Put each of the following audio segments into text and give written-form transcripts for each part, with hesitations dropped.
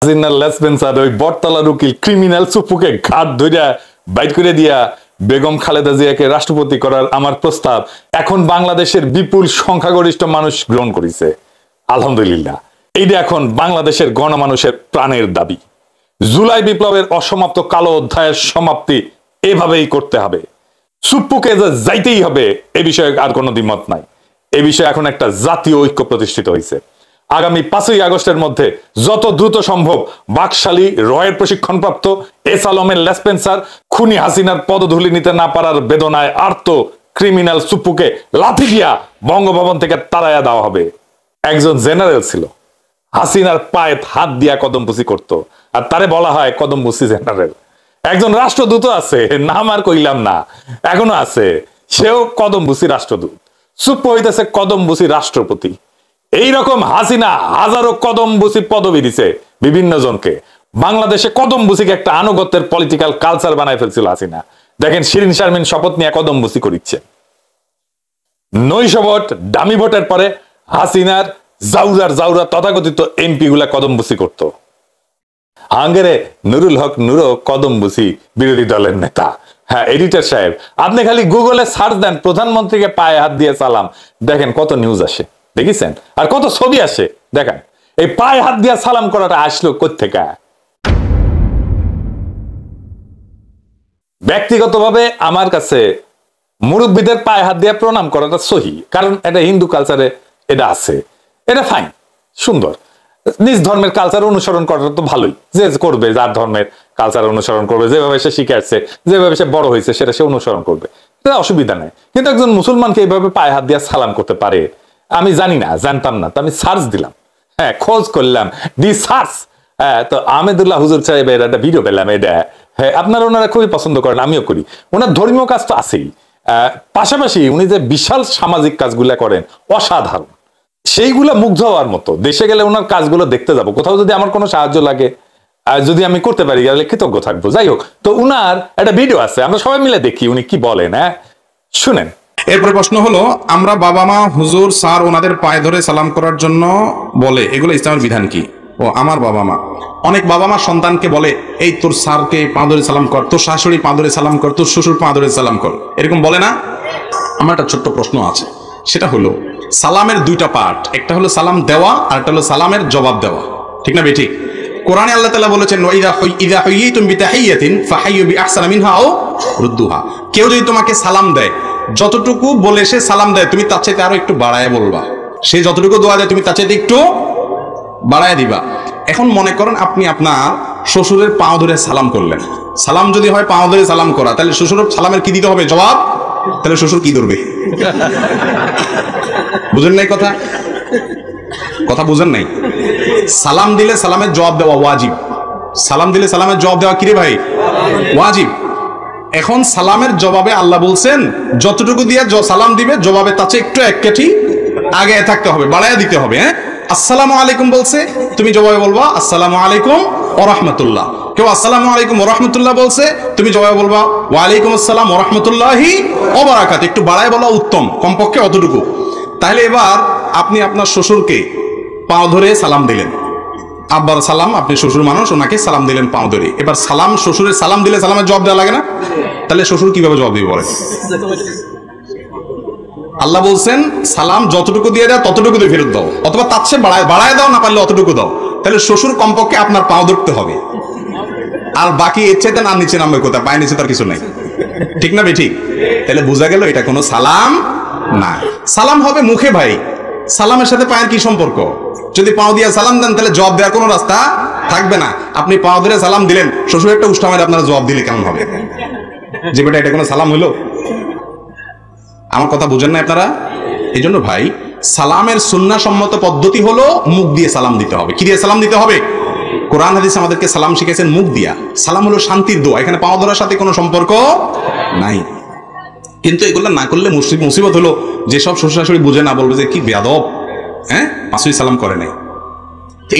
হাসিনার লেসপেন্সার ওই বটতলার উকিল ক্রিমিনাল সুপুকে ঘাট ধইরা বাইট করে দিয়া বেগম খালেদা জিয়াকে রাষ্ট্রপতি করার আমার প্রস্তাব এখন বাংলাদেশের বিপুল সংখ্যাগরিষ্ঠ মানুষ গ্রহণ করেছে। আলহামদুলিল্লাহ, এইটা এখন বাংলাদেশের গণমানুষের প্রাণের দাবি। জুলাই বিপ্লবের অসমাপ্ত কালো অধ্যায়ের সমাপ্তি এভাবেই করতে হবে। সুপ্পুকে যাইতেই হবে, এ বিষয়ে আর কোনো দ্বিমত নাই। এ বিষয়ে এখন একটা জাতীয় ঐক্য প্রতিষ্ঠিত হয়েছে। আগামী 5ই আগস্টের মধ্যে যত দ্রুত সম্ভব বাকশালী রয়ের প্রশিক্ষণপ্রাপ্ত এস আলমের লেসপেন্সার খুনি হাসিনার পদধূলি নিতে না পারার বেদনায় আর্ত ক্রিমিনাল সুপ্পুকে লাথি দিয়া বঙ্গভবন থেকে তাড়াইয়া দেওয়া হবে। একজন জেনারেল ছিল, হাসিনার পায়ে হাত দিয়া কদমবুসি করত, আর তারে বলা হয় কদমবুসি জেনারেল। একজন রাষ্ট্রদূত আছে, নাম আর কইলাম না, এখনো আছে, সেও কদমবুসি রাষ্ট্রদূত। সুপ্পু হইতেছে কদমবুসি রাষ্ট্রপতি। এইরকম হাসিনা হাজারো কদমবুসি পদবি দিছে বিভিন্ন জনকে। বাংলাদেশে কদমবুসিকে একটা আনুগত্যের পলিটিক্যাল কালচার বানায় ফেলছিল হাসিনা। দেখেন শিরিন শারমিন শপথ নিয়ে কদমবুসি করিচ্ছে। নৈশ ভোট দামি ভোটের পরে হাসিনার জাউরা তথাকথিত এমপি গুলা কদমবুসি করত। হাঙ্গেরে নুরুল হক নুরো কদমবুসি বিরোধী দলের নেতা। হ্যাঁ, এডিটর সাহেব, আপনি খালি গুগলে সার্চ দেন প্রধানমন্ত্রীকে পায়ে হাত দিয়ে সালাম, দেখেন কত নিউজ আসে, দেখেছেন? আর কত ছবি আসে দেখেন। এই পায়ে হাত দিয়ে সালাম করাটা আসলো কোত্থেকে? ব্যক্তিগতভাবে আমার কাছে মুরব্বীদের পায়ে হাত দিয়ে প্রণাম করাটা সহি, কারণ এটা হিন্দু কালচারে এটা আছে, এটা ফাইন, সুন্দর। নিজ ধর্মের কালচার অনুসরণ করাটা তো ভালোই, যে করবে, যার ধর্মের কালচার অনুসরণ করবে, যেভাবে সে শিখে আসছে, যেভাবে সে বড় হয়েছে সেটা সে অনুসরণ করবে, এটা অসুবিধা নেই। কিন্তু একজন মুসলমানকে এইভাবে পায়ে হাত দিয়ে সালাম করতে পারে? আমি জানি না, জানতাম না, তো আমি সার্চ দিলাম, হ্যাঁ, খোঁজ করলাম, দি সার্চ। হ্যাঁ, তো আহমেদুল্লাহ হুজুর সাহেবের একটা ভিডিও পেলাম। এটা হ্যাঁ, আপনারা ওনারা খুবই পছন্দ করেন, আমিও করি। ওনার ধর্মীয় কাজ তো আছেই, পাশাপাশি উনি যে বিশাল সামাজিক কাজগুলা করেন অসাধারণ, সেইগুলা মুগ্ধ হওয়ার মতো। দেশে গেলে ওনার কাজগুলো দেখতে যাবো, কোথাও যদি আমার কোনো সাহায্য লাগে, যদি আমি করতে পারি তাহলে কৃতজ্ঞ থাকবো। যাই হোক, তো উনার একটা ভিডিও আছে, আমরা সবাই মিলে দেখি উনি কি বলেন। হ্যাঁ, শুনেন। এরপর প্রশ্ন হলো, আমরা বাবা মা হুজুর স্যার ওনাদের পায়ে ধরে সালাম করার জন্য বলে, এগুলো ইসলামের বিধান কি? ও আমার বাবা মা, অনেক বাবা মা সন্তানকে বলে, এই তোর স্যারকে পা ধরে সালাম কর, তোর শাশুড়ি পা ধরে সালাম কর, তোর শ্বশুর পা ধরে সালাম কর, এরকম বলে না? আমার একটা ছোট্ট প্রশ্ন আছে, সেটা হলো সালামের দুইটা পার্ট, একটা হলো সালাম দেওয়া আর একটা হলো সালামের জবাব দেওয়া, ঠিক না বেঠিক? কোরআনে আল্লাহ তাআলা বলেছেন, ইযা হুয়িতুম বিতাহিয়াতিন ফাহাইয়ু বিআহসানা মিনহা আও রুদ্দুহা। কেউ যদি তোমাকে সালাম দেয়, যতটুকু বলে সে সালাম দেয় তুমি তার চাইতে আরো একটু বাড়ায় বলবা। সে যতটুকু দোয়া দেয় তুমি তার চাইতে একটু বাড়ায় দিবা। এখন মনে করেন আপনি আপনার শ্বশুরের পাও ধরে সালাম করলেন। সালাম যদি হয় পাও ধরে সালাম করা, তাহলে শ্বশুরের সালামের কি দিতে হবে? জবাব। তাহলে শ্বশুর কি ধরবে? বুঝেন নাই কথা? কথা বুঝেন নাই? সালাম দিলে সালামের জবাব দেওয়া ওয়াজিব। সালাম দিলে সালামের জবাব দেওয়া কিরে ভাই? ওয়াজিব। এখন সালামের জবাবে আল্লাহ বলছেন যতটুকু দিয়ে সালাম দিবে জবাবে তার চেয়ে একটু এক কাঠি আগে থাকতে হবে, বাড়াইয়া দিতে হবে। হ্যাঁ, আসসালামু আলাইকুম বলছে, তুমি জবাবে বলবা আসসালামু আলাইকুম ওয়া রাহমাতুল্লাহ। কেউ আসসালামু আলাইকুম ওয়া রাহমাতুল্লাহ বলছে, তুমি জবাবে বলবা ওয়া আলাইকুম আসসালাম ওয়া রাহমাতুল্লাহি ওয়া বারাকাতুহু। একটু বাড়ায় বলা উত্তম, কমপক্ষে অতটুকু। তাহলে এবার আপনি আপনার শ্বশুরকে পাও ধরে সালাম দিলেন, আব্বার সালাম, আপনি শ্বশুর মানুষ, ওনাকে সালাম দিলেন পাও ধরে। এবার সালাম, শ্বশুরের সালাম দিলে সালামের জবাব দেওয়া লাগে না? তাহলে শ্বশুর কিভাবে জবাব দিবে বলেন? আল্লাহ বলছেন সালাম যতটুকু দিয়ে দাও ততটুকু দিয়ে ফেরত দাও, অথবা তার চেয়ে বাড়ায় দাও, না পারলে অতটুকু দাও। তাহলে শ্বশুর কমপক্ষে আপনার পাও ধরতে হবে, আর বাকি এর চাইতে না নিচে নামবে কোথায়? পায়ে নিচে তার কিছু নাই, ঠিক না বেঠিক? তাহলে বোঝা গেল এটা কোনো সালাম না। সালাম হবে মুখে ভাই, সালামের সাথে পায়ের কি সম্পর্ক? যদি পাও দিয়ে সালাম দেন তাহলে জবাব দেওয়ার কোনো রাস্তা থাকবে না। আপনি পাও ধরে সালাম দিলেন, শ্বশুর একটা উষ্টা মারে আপনারা জবাব দিলে কেমন হবে? যে বেটা এটা কোনো সালাম হলো? আমার কথা বুঝেন না আপনারা? এই জন্য ভাই, সালামের সুন্নাহ সম্মত পদ্ধতি হলো মুখ দিয়ে সালাম দিতে হবে। কি দিয়ে সালাম দিতে হবে? কোরআন হাদিস আমাদেরকে সালাম শিখেছেন মুখ দিয়া। সালাম হলো শান্তির দোয়া, এখানে পাও ধরার সাথে কোনো সম্পর্ক নাই। কিন্তু এগুলো না করলে মুসিবত হলো, যেসব শ্বশুর শাশুড়ি বুঝে না, বলবে যে কি বেয়াদব, হ্যাঁ, পাঁচই সালাম করে নাই।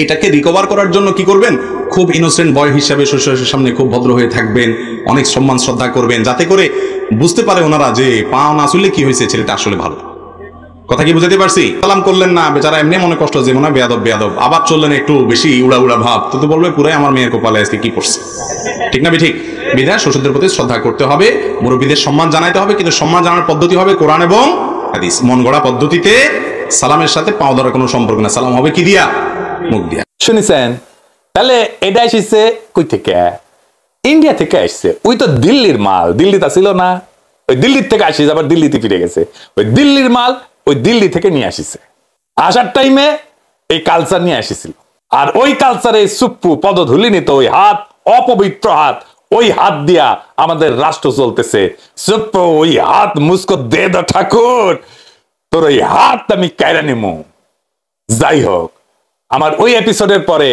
এটাকে রিকভার করার জন্য কি করবেন? খুব ইনোসেন্ট বয় হিসাবে শ্বশুরের সামনে খুব ভদ্র হয়ে থাকবেন, অনেক সম্মান শ্রদ্ধা করবেন, যাতে করে বুঝতে পারে ওনারা যে পা না আসলে কি হয়েছে, ছেলেটা আসলে ভালো। কথা কি বুঝাতে পারছি? সালাম করলেন না, বেচারা এমনি মনে কষ্ট যে মনে হয় বেয়াদব বেয়াদব, আবার চললেন একটু বেশি উড়া উড়া ভাব, তো বলবে পুরাই আমার মেয়ের কপালে আজকে কি করছে। ঠিক না ঠিক? বিধায় শ্বশুরদের প্রতি শ্রদ্ধা করতে হবে, মুরব্বীদের সম্মান জানাইতে হবে, কিন্তু সম্মান জানানোর পদ্ধতি হবে কোরআন এবং হাদিস। মন গড়া পদ্ধতিতে সালামের সাথে পাও ধরার কোনো সম্পর্ক না। সালাম হবে কি দিয়া? মুখ দিয়া। শুনেছেন? তাহলে এটা এসেছে কই থেকে? ইন্ডিয়া থেকে আসছে। ওই তো দিল্লির মাল, দিল্লিতে ছিল না, ওই দিল্লির থেকে আসিস, আবার দিল্লিতে ফিরে গেছে। ওই দিল্লির মাল ওই দিল্লি থেকে নিয়ে আসিছে। আসার টাইমে এই কালচার নিয়ে আসিছিল, আর ওই কালচারে সুপ্পু পদধূলি নিত, ওই হাত অপবিত্র হাত, ওই হাত দিয়া আমাদের রাষ্ট্র চলতেছে। সুপ্পু ওই হাত মুসকো দে দো ঠাকুর, তোর ওই হাত আমি কায়রা নিমু। যাই হোক, আমার ওই এপিসোডের পরে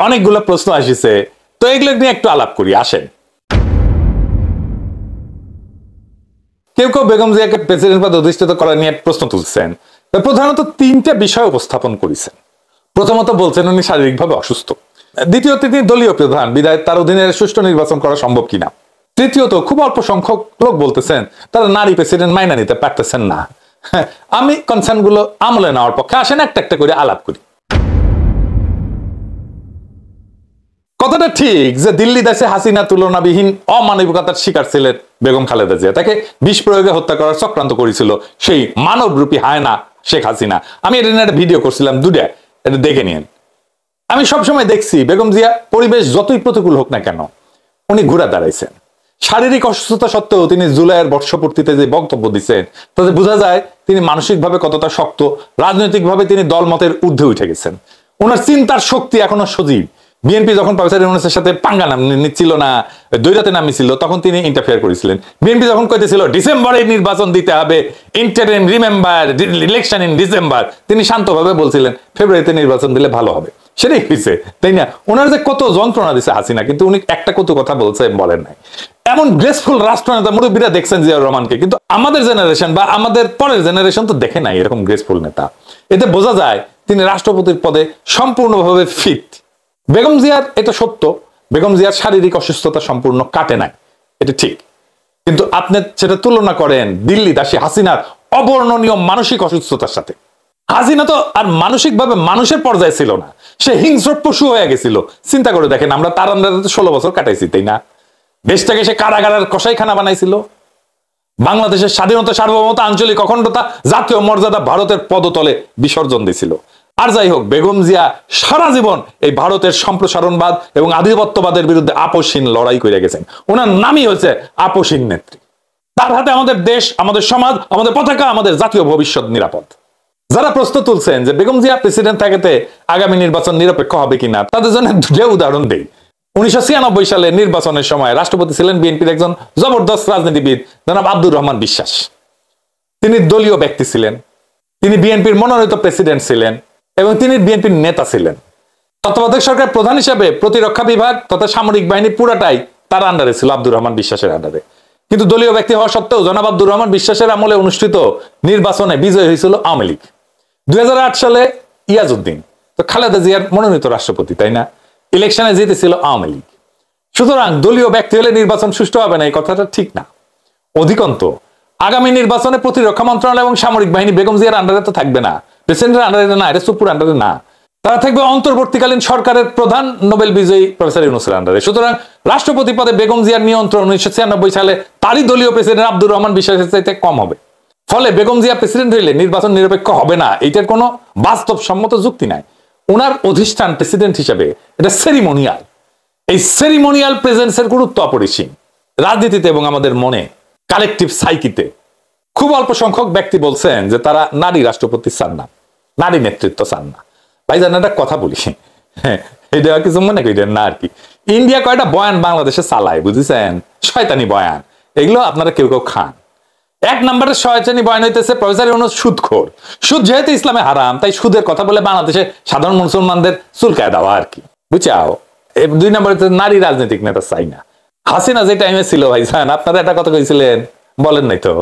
অনেকগুলো প্রশ্ন আসিছে, তো এগুলো নিয়ে একটু আলাপ করি, আসেন। কেউ কেউ বেগম জিয়াকে প্রেসিডেন্ট পদে অধিষ্ঠিত করা নিয়ে প্রশ্ন তুলছেন। প্রধানত তিনটা বিষয় উপস্থাপন করেছেন। প্রথমত বলছেন উনি শারীরিকভাবে অসুস্থ। দ্বিতীয়ত তিনি দলীয় প্রধান, বিধায় তার অধীনে সুষ্ঠু নির্বাচন করা সম্ভব কিনা। তৃতীয়ত খুব অল্প সংখ্যক লোক বলতেছেন তারা নারী প্রেসিডেন্ট মাইনা নিতে পারতেছেন না। আমি কনসার্ন গুলো আমলে নেওয়ার পক্ষে, আসেন একটা একটা করে আলাপ করি। কথাটা ঠিক যে দিল্লি দেশে হাসিনা তুলনাবিহীন অমানবিকতার শিকার ছিলেন বেগম খালেদা জিয়া। তাকে বিষ প্রয়োগে হত্যা করার চক্রান্ত করেছিল সেই মানবরূপী হায়না শেখ হাসিনা। আমি এটা নিয়ে একটা ভিডিও করছিলাম, দুটা, এটা দেখে নিন। আমি সবসময় দেখছি বেগম জিয়া পরিবেশ যতই প্রতিকূল হোক না কেন উনি ঘুরে দাঁড়াইছেন। শারীরিক অসুস্থতা সত্ত্বেও তিনি জুলাইয়ের বর্ষপূর্তিতে যে বক্তব্য দিচ্ছেন তাতে বোঝা যায় তিনি মানসিকভাবে কতটা শক্ত, রাজনৈতিকভাবে তিনি দলমতের ঊর্ধ্বে উঠে গেছেন। ওনার চিন্তার শক্তি এখনো সজীব। বিএনপি যখন প্রফেসর ইউনূসের সাথে পাঙ্গা নিচ্ছিল না, দৈরাতে নামিছিল, তখন তিনি ইন্টারফেয়ার করেছিলেন। বিএনপি যখন কইতেছিল ডিসেম্বরে নির্বাচন দিতে হবে, interim remember election in December, তিনি শান্তভাবে বলছিলেন ফেব্রুয়ারিতে নির্বাচন দিলে ভালো হবে। সেটাই হয়েছে, তাই না? ওনার যে কত যন্ত্রণা দিচ্ছে হাসিনা, কিন্তু উনি একটা কত কথা বলছে বলেন নাই। এমন গ্রেসফুল রাষ্ট্রনেতা মুরব্বীরা দেখছেন জিয়াউর রহমানকে, কিন্তু আমাদের জেনারেশন বা আমাদের পরের জেনারেশন তো দেখে নাই এরকম গ্রেসফুল নেতা। এতে বোঝা যায় তিনি রাষ্ট্রপতির পদে সম্পূর্ণভাবে ফিট। বেগম জিয়ার এটা সত্য, বেগম জিয়ার শারীরিক অসুস্থতা সম্পূর্ণ কাটে নাই, এটা ঠিক। কিন্তু আপনি সেটা তুলনা করেন দিল্লি দাসী হাসিনার অবর্ণনীয় মানসিক অসুস্থতার সাথে। হাসিনা তো আর মানসিকভাবে মানুষের পর্যায়ে ছিল না, সে হিংস্র পশু হয়ে গেছিল। চিন্তা করে দেখেন, আমরা তার আন্ডারে 16 বছর কাটাইছি, তাই না? দেশটাকে সে কারাগারের কসাইখানা বানাইছিল। বাংলাদেশের স্বাধীনতা, সার্বভৌমতা, আঞ্চলিক অখণ্ডতা, জাতীয় মর্যাদা ভারতের পদতলে বিসর্জন দিয়েছিল। আর যাই হোক, বেগম জিয়া সারা জীবন এই ভারতের সম্প্রসারণবাদ এবং আধিপত্যবাদের বিরুদ্ধে আপোষহীন লড়াই করে গেছেন। ওনার নামই হচ্ছে আপোষহীন নেত্রী। তার হাতে আমাদের দেশ, আমাদের সমাজ, আমাদের পতাকা, আমাদের জাতীয় ভবিষ্যৎ নিরাপদ। যারা প্রশ্ন তুলছেন যে বেগম জিয়া প্রেসিডেন্ট থাকাতে আগামী নির্বাচন নিরপেক্ষ হবে কিনা, তাদের জন্য দুটো উদাহরণ দেই। 1996 সালে নির্বাচনের সময় রাষ্ট্রপতি ছিলেন বিএনপির একজন জবরদস্ত রাজনীতিবিদ জনাব আব্দুর রহমান বিশ্বাস। তিনি দলীয় ব্যক্তি ছিলেন, তিনি বিএনপির মনোনীত প্রেসিডেন্ট ছিলেন এবং তিনি বিএনপির নেতা ছিলেন। তত্ত্বাবধায়ক সরকার প্রধান হিসেবে প্রতিরক্ষা বিভাগ তথা সামরিক বাহিনী পুরাটাই তার আন্ডারে ছিল, আব্দুর রহমান বিশ্বাসের আন্ডারে। কিন্তু দলীয় ব্যক্তি হওয়া সত্ত্বেও জনাব আব্দুর রহমান বিশ্বাসের আমলে অনুষ্ঠিত নির্বাচনে বিজয় হয়েছিল আওয়ামী লীগ। 2008 সালে ইয়াজউদ্দিন তো খালেদা জিয়ার মনোনীত রাষ্ট্রপতি, তাই না? ইলেকশনে জিতেছিল আওয়ামী লীগ। সুতরাং দলীয় ব্যক্তি হলে নির্বাচন সুষ্ঠু হবে না, এই কথাটা ঠিক না। অধিকন্ত আগামী নির্বাচনে প্রতিরক্ষা মন্ত্রণালয় এবং সামরিক বাহিনী বেগম জিয়ার আন্ডারে তো থাকবে না, প্রেসিডেন্টের আন্ডারে না, এটা সুপুর আন্ডারে না। তারা থাকবে অন্তর্বর্তীকালীন সরকারের প্রধান নোবেল বিজয়ী প্রফেসর ইউনূসের আন্ডারে। সুতরাং রাষ্ট্রপতি পদে বেগম জিয়ার নিয়ন্ত্রণ 1996 সালে তারই দলীয় প্রেসিডেন্ট আব্দুর রহমান বিশ্বাসের চাইতে কম হবে। ফলে বেগম জিয়া প্রেসিডেন্ট হইলে নির্বাচন নিরপেক্ষ হবে না, এইটার কোনো বাস্তবসম্মত যুক্তি নাই। ওনার অধিষ্ঠান প্রেসিডেন্ট হিসেবে এটা সেরিমোনিয়াল। এই সেরিমোনিয়াল প্রেজেন্সের গুরুত্ব অপরিসীম। রাজনীতিতে এবং আমাদের মনে, কালেকটিভ সাইকিতে খুব অল্প সংখ্যক ব্যক্তি বলছেন যে তারা নারী রাষ্ট্রপতি চান না, নারী নেতৃত্ব চান না। ভাই জান, একটা কথা বলি, হ্যাঁ, এটা কিছু মনে করি না আর কি। ইন্ডিয়া কয়টা বয়ান বাংলাদেশে চালায় বুঝেছেন, শয়তানি বয়ান, এগুলো আপনারা কেউ কেউ খান। 1 নম্বরের শয়তানি বয়ান হইতেছে প্রফেসর ইউনূস সুদখোর। সুদ যেহেতু ইসলামে হারাম, তাই সুদের কথা বলে বাংলাদেশে সাধারণ মুসলমানদের চুলকায় দেওয়া আর কি, বুঝাও। 2 নম্বরে নারী রাজনৈতিক নেতা চাই না। হাসিনা যে টাইমে ছিল ভাই জান, আপনারা একটা কথা কইছিলেন, বলেন নাই তো।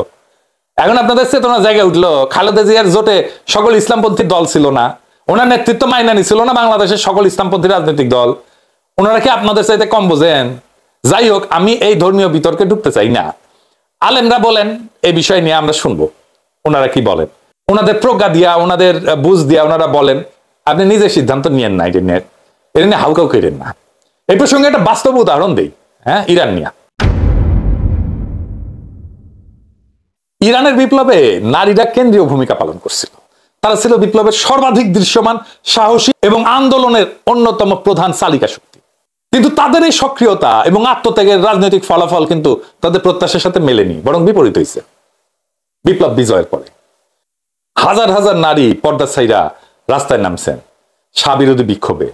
এখন আপনাদের চেতনা জায়গায় উঠলো। খালেদা জিয়ার জোটে সকল ইসলামপন্থী দল ছিল না, ওনার নেতৃত্ব মাইনা নিছিল না বাংলাদেশের সকল ইসলামপন্থী রাজনৈতিক দল। ওনারা কি আপনাদের চাইতে কম বোঝেন? যাই হোক, আমি এই ধর্মীয় বিতর্কে ঢুকতে চাই না। আলেমরা বলেন এই বিষয় নিয়ে, আমরা শুনবো ওনারা কি বলেন। ওনাদের প্রজ্ঞা দিয়া, ওনাদের বুঝ দিয়া ওনারা বলেন, আপনি নিজে সিদ্ধান্ত নিয়েন না, এটা নিয়ে হালকাও করেন না। এই প্রসঙ্গে একটা বাস্তব উদাহরণ দেই, হ্যাঁ, ইরান নিয়ে। ইরানের বিপ্লবে নারীরা কেন্দ্রীয় ভূমিকা পালন করছিল। তারা ছিল বিপ্লবের সর্বাধিক দৃশ্যমান, সাহসী এবং আন্দোলনের অন্যতম প্রধান চালিকা শক্তি। কিন্তু তাদের এই সক্রিয়তা এবং আত্মত্যাগের রাজনৈতিক ফলাফল কিন্তু তাদের প্রত্যাশার সাথে মেলেনি, বরং বিপরীত হয়েছে। বিপ্লব বিজয়ের পরে হাজার হাজার নারী পর্দা ছাইরা রাস্তায় নামছেন স্বাবিরোধী বিক্ষোভে।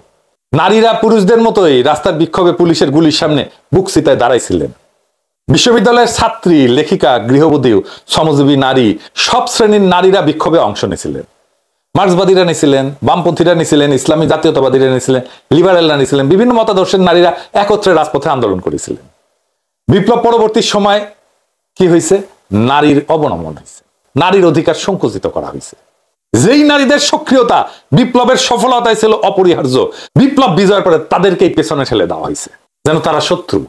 নারীরা পুরুষদের মতোই রাস্তার বিক্ষোভে পুলিশের গুলির সামনে বুক চিতায় দাঁড়াইছিলেন। বিশ্ববিদ্যালয়ের ছাত্রী, লেখিকা, গৃহবধূ, শ্রমজীবী নারী, সব শ্রেণীর নারীরা বিক্ষোভে অংশ নিয়েছিলেন। মার্ক্সবাদীরা নিয়েছিলেন, বামপন্থীরা নিয়েছিলেন, ইসলামী জাতীয়তাবাদীরা নিয়েছিলেন, লিবারেলরা নিয়েছিলেন, বিভিন্ন মতাদর্শের নারীরা একত্রে রাজপথে আন্দোলন করেছিলেন। বিপ্লব পরবর্তী সময় কি হয়েছে? নারীর অবনমন হয়েছে, নারীর অধিকার সংকুচিত করা হয়েছে। যেই নারীদের সক্রিয়তা বিপ্লবের সফলতায় ছিল অপরিহার্য, বিপ্লব বিজয়ের পরে তাদেরকেই পেছনে ঠেলে দেওয়া হয়েছে, যেন তারা শত্রু।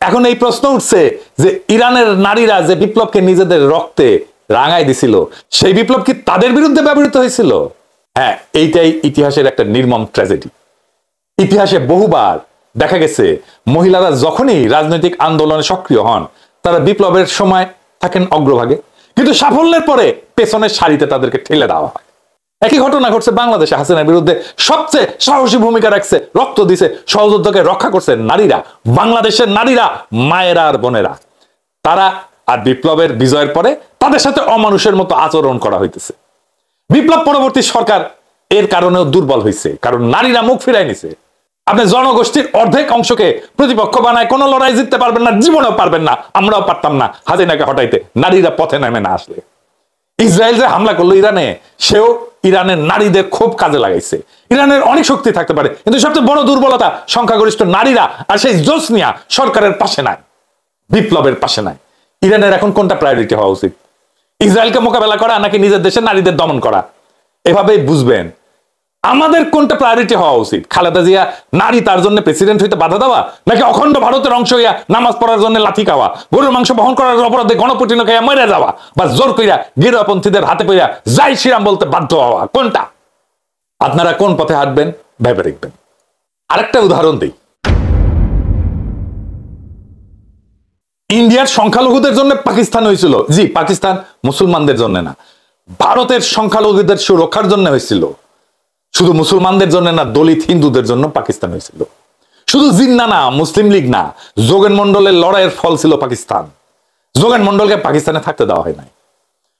এখন এই প্রশ্ন উঠছে যে ইরানের নারীরা যে বিপ্লবকে নিজেদের রক্তে রাঙাই দিছিল, সেই বিপ্লব কি তাদের বিরুদ্ধে ব্যবহৃত হয়েছিল? হ্যাঁ, এইটাই ইতিহাসের একটা নির্মম ট্র্যাজেডি। ইতিহাসে বহুবার দেখা গেছে মহিলারা যখনই রাজনৈতিক আন্দোলনে সক্রিয় হন, তারা বিপ্লবের সময় থাকেন অগ্রভাগে, কিন্তু সাফল্যের পরে পেছনের সারিতে তাদেরকে ঠেলে দেওয়া হয়। একই ঘটনা ঘটছে বাংলাদেশে। হাসিনার বিরুদ্ধে সবচেয়ে সাহসী ভূমিকা রাখছে, রক্ত দিছে, সহযোদ্ধাকে রক্ষা করছে নারীরা, বাংলাদেশের নারীরা, মায়েরা আর বোনেরা। তারা আর বিপ্লবের বিজয়ের পরে তাদের সাথে অমানুষের মতো আচরণ করা হইতেছে। বিপ্লব পরবর্তী সরকার এর কারণেও দুর্বল হয়েছে, কারণ নারীরা মুখ ফিরাই নিছে। আপনি জনগোষ্ঠীর অর্ধেক অংশকে প্রতিপক্ষ বানায় কোনো লড়াই জিততে পারবেন না, জীবনেও পারবেন না। আমরাও পারতাম না হাসিনাকে হটাইতে, নারীরা পথে নেমে না আসলে। ইসরায়েল যে হামলা করলো ইরানে, সেও ইরানের নারীদের খুব কাজে লাগাইছে। ইরানের অনেক শক্তি থাকতে পারে, কিন্তু সবচেয়ে বড় দুর্বলতা সংখ্যাগরিষ্ঠ নারীরা, আর সেই জোসনিয়া সরকারের পাশে নাই, বিপ্লবের পাশে নাই। ইরানের এখন কোনটা প্রায়োরিটি হওয়া উচিত? ইসরায়েলকে মোকাবেলা করা নাকি নিজের দেশের নারীদের দমন করা? এভাবেই বুঝবেন আমাদের কোনটা প্রায়োরিটি হওয়া উচিত। খালেদা জিয়া নারী, তার জন্য প্রেসিডেন্ট হইতে বাধা দেওয়া, নাকি অখণ্ড ভারতের অংশ হইয়া নামাজ পড়ার জন্য লাথি খাওয়া, গরুর মাংস বহন করার অপরাধে গণপুটিন খাইয়া মরে যাওয়া, বা জোর কইরা গেরুয়াপন্থীদের হাতে পইয়া যাই শ্রীরাম বলতে বাধ্য হওয়া? কোনটা? আপনারা কোন পথে হাঁটবেন ভেবে দেখবেন। আরেকটা উদাহরণ দিই। ইন্ডিয়ার সংখ্যালঘুদের জন্য পাকিস্তান হয়েছিল। জি, পাকিস্তান মুসলমানদের জন্য না, ভারতের সংখ্যালঘুদের সুরক্ষার জন্য হয়েছিল। শুধু মুসলমানদের জন্য না, দলিত হিন্দুদের জন্য পাকিস্তান হয়েছিল। শুধু জিন্না না, মুসলিম লীগ না, যোগেন মন্ডলের লড়াইয়ের ফল ছিল পাকিস্তান। যোগেন মন্ডলকে পাকিস্তানে থাকতে দেওয়া হয় নাই,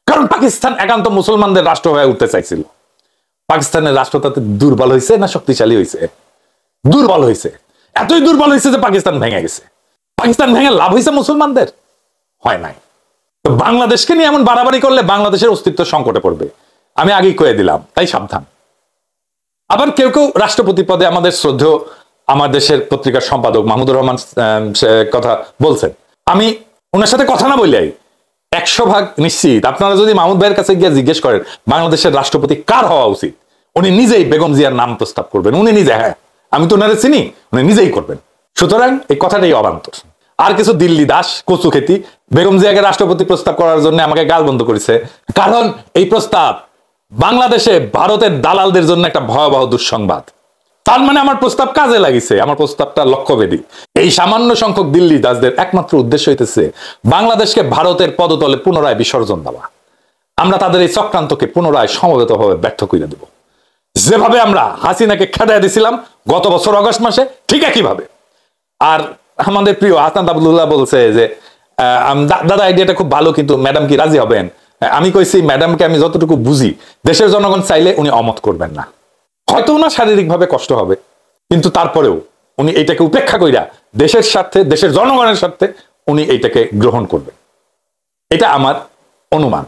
কারণ পাকিস্তান একান্ত মুসলমানদের রাষ্ট্র হয়ে উঠতে চাইছিল। পাকিস্তানের রাষ্ট্র তাতে দুর্বল হয়েছে না শক্তিশালী হয়েছে? দুর্বল হয়েছে। এতই দুর্বল হয়েছে যে পাকিস্তান ভেঙে গেছে। পাকিস্তান ভেঙে লাভ হয়েছে মুসলমানদের? হয় নাই। তো বাংলাদেশকে নিয়ে এমন বাড়াবাড়ি করলে বাংলাদেশের অস্তিত্ব সংকটে পড়বে, আমি আগেই কয়ে দিলাম, তাই সাবধান। আবার কেউ কেউ রাষ্ট্রপতি পদে আমাদের শ্রদ্ধেয় আমার দেশের পত্রিকার সম্পাদক মাহমুদুর রহমান কথা বলছেন। আমি ওনার সাথে কথা না বললেই 100% নিশ্চিত, আপনারা যদি মাহমুদ ভাইয়ের কাছে গিয়ে জিজ্ঞেস করেন বাংলাদেশের রাষ্ট্রপতি কার হওয়া উচিত, উনি নিজেই বেগম জিয়ার নাম প্রস্তাব করবেন। উনি নিজে, হ্যাঁ, আমি তো ওনারে চিনি, উনি নিজেই করবেন। সুতরাং এই কথাটাই অবান্তর। আর কিছু দিল্লি দাস, কচু খেতি বেগম জিয়াকে রাষ্ট্রপতি প্রস্তাব করার জন্য আমাকে গাল বন্ধ করেছে, কারণ এই প্রস্তাব বাংলাদেশে ভারতের দালালদের জন্য একটা ভয়াবহ দুঃসংবাদ। তার মানে আমার প্রস্তাব কাজে লাগিছে, আমার প্রস্তাবটা লক্ষ্যভেদী। এই সামান্য সংখ্যক দিল্লি দাসদের একমাত্র উদ্দেশ্য হইতেছে বাংলাদেশকে ভারতের পদতলে পুনরায় বিসর্জন দেওয়া। আমরা তাদের এই চক্রান্তকে পুনরায় সমবেতভাবে ব্যর্থ করে দেব। যেভাবে আমরা হাসিনাকে খেদায় দিছিলাম গত বছর অগস্ট মাসে, ঠিক একইভাবে। আর আমাদের প্রিয় হাসান আব্দুল্লাহ বলছে যে দাদা আইডিয়াটা খুব ভালো, কিন্তু ম্যাডাম কি রাজি হবেন? আমি কইছি, ম্যাডামকে আমি যতটুকু বুঝি, দেশের জনগণ চাইলে উনি অমত করবেন না। হয়তো ওনার শারীরিকভাবে কষ্ট হবে, কিন্তু তারপরেও উনি এইটাকে উপেক্ষা কইরা দেশের স্বার্থে, দেশের জনগণের স্বার্থে উনি এইটাকে গ্রহণ করবেন। এটা আমার অনুমান।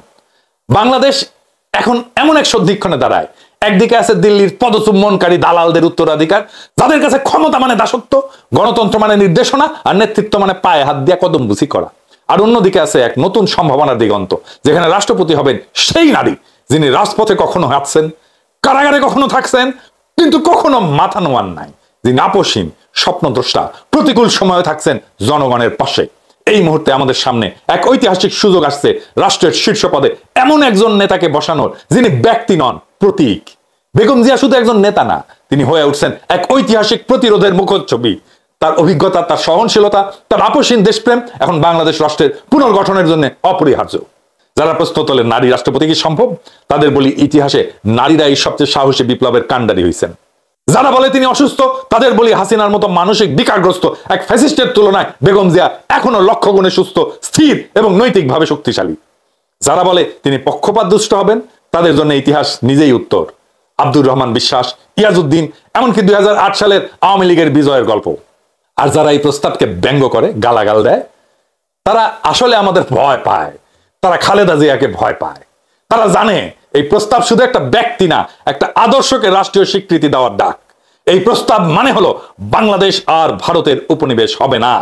বাংলাদেশ এখন এমন এক সন্ধিক্ষণে দাঁড়ায়, একদিকে আছে দিল্লির পদচুম্বনকারী দালালদের উত্তরাধিকার, যাদের কাছে ক্ষমতা মানে দাসত্ব, গণতন্ত্র মানে নির্দেশনা, আর নেতৃত্ব মানে পায়ে হাত দিয়া কদম বুঝি করা। আর অন্যদিকে আছে এক নতুন সম্ভাবনার দিগন্ত, যেখানে রাষ্ট্রপতি হবেন সেই নারী যিনি রাজপথে কখনো হাঁটছেন, কারাগারে কখনো থাকছেন, কিন্তু কখনো মাথা নোয়ান নাই, যিনি আপসহীন, স্বপ্নদ্রষ্টা, প্রতিকূল সময়ে থাকছেন জনগণের পাশে। এই মুহূর্তে আমাদের সামনে এক ঐতিহাসিক সুযোগ আসছে রাষ্ট্রের শীর্ষ পদে এমন একজন নেতাকে বসানোর, যিনি ব্যক্তি নন, প্রতীক। বেগম জিয়া শুধু একজন নেতা না, তিনি হয়ে উঠছেন এক ঐতিহাসিক প্রতিরোধের মুখচ্ছবি। তার অভিজ্ঞতা, তার সহনশীলতা, তার আপোষহীন দেশপ্রেম এখন বাংলাদেশ রাষ্ট্রের পুনর্গঠনের জন্য অপরিহার্য। যারা প্রশ্ন তোলেন নারী রাষ্ট্রপতি কি সম্ভব, তাদের বলি ইতিহাসে নারীরাই সবচেয়ে সাহসী বিপ্লবের কাণ্ডারি হয়েছেন। যারা বলে তিনি অসুস্থ, তাদের বলি হাসিনার মতো মানসিক বিকারগ্রস্ত এক ফ্যাসিস্টের তুলনায় বেগম জিয়া এখনো লক্ষ গুণে সুস্থ, স্থির এবং নৈতিকভাবে শক্তিশালী। যারা বলে তিনি পক্ষপাত দুষ্ট হবেন, তাদের জন্য ইতিহাস নিজেই উত্তর। আব্দুর রহমান বিশ্বাস, ইয়াজউদ্দিন, এমনকি 2008 সালের আওয়ামী লীগের বিজয়ের গল্প। আর যারা এই প্রস্তাবকে ব্যঙ্গ করে, গালাগাল দেয়, তারা আসলে আমাদের ভয় পায়। তারা খালেদা জিয়াকে ভয় পায়। তারা জানে এই প্রস্তাব শুধু একটা ব্যক্তি না, একটা আদর্শকে রাষ্ট্রীয় স্বীকৃতি দেওয়ার ডাক। এই প্রস্তাব মানে হলো বাংলাদেশ আর ভারতের উপনিবেশ হবে না।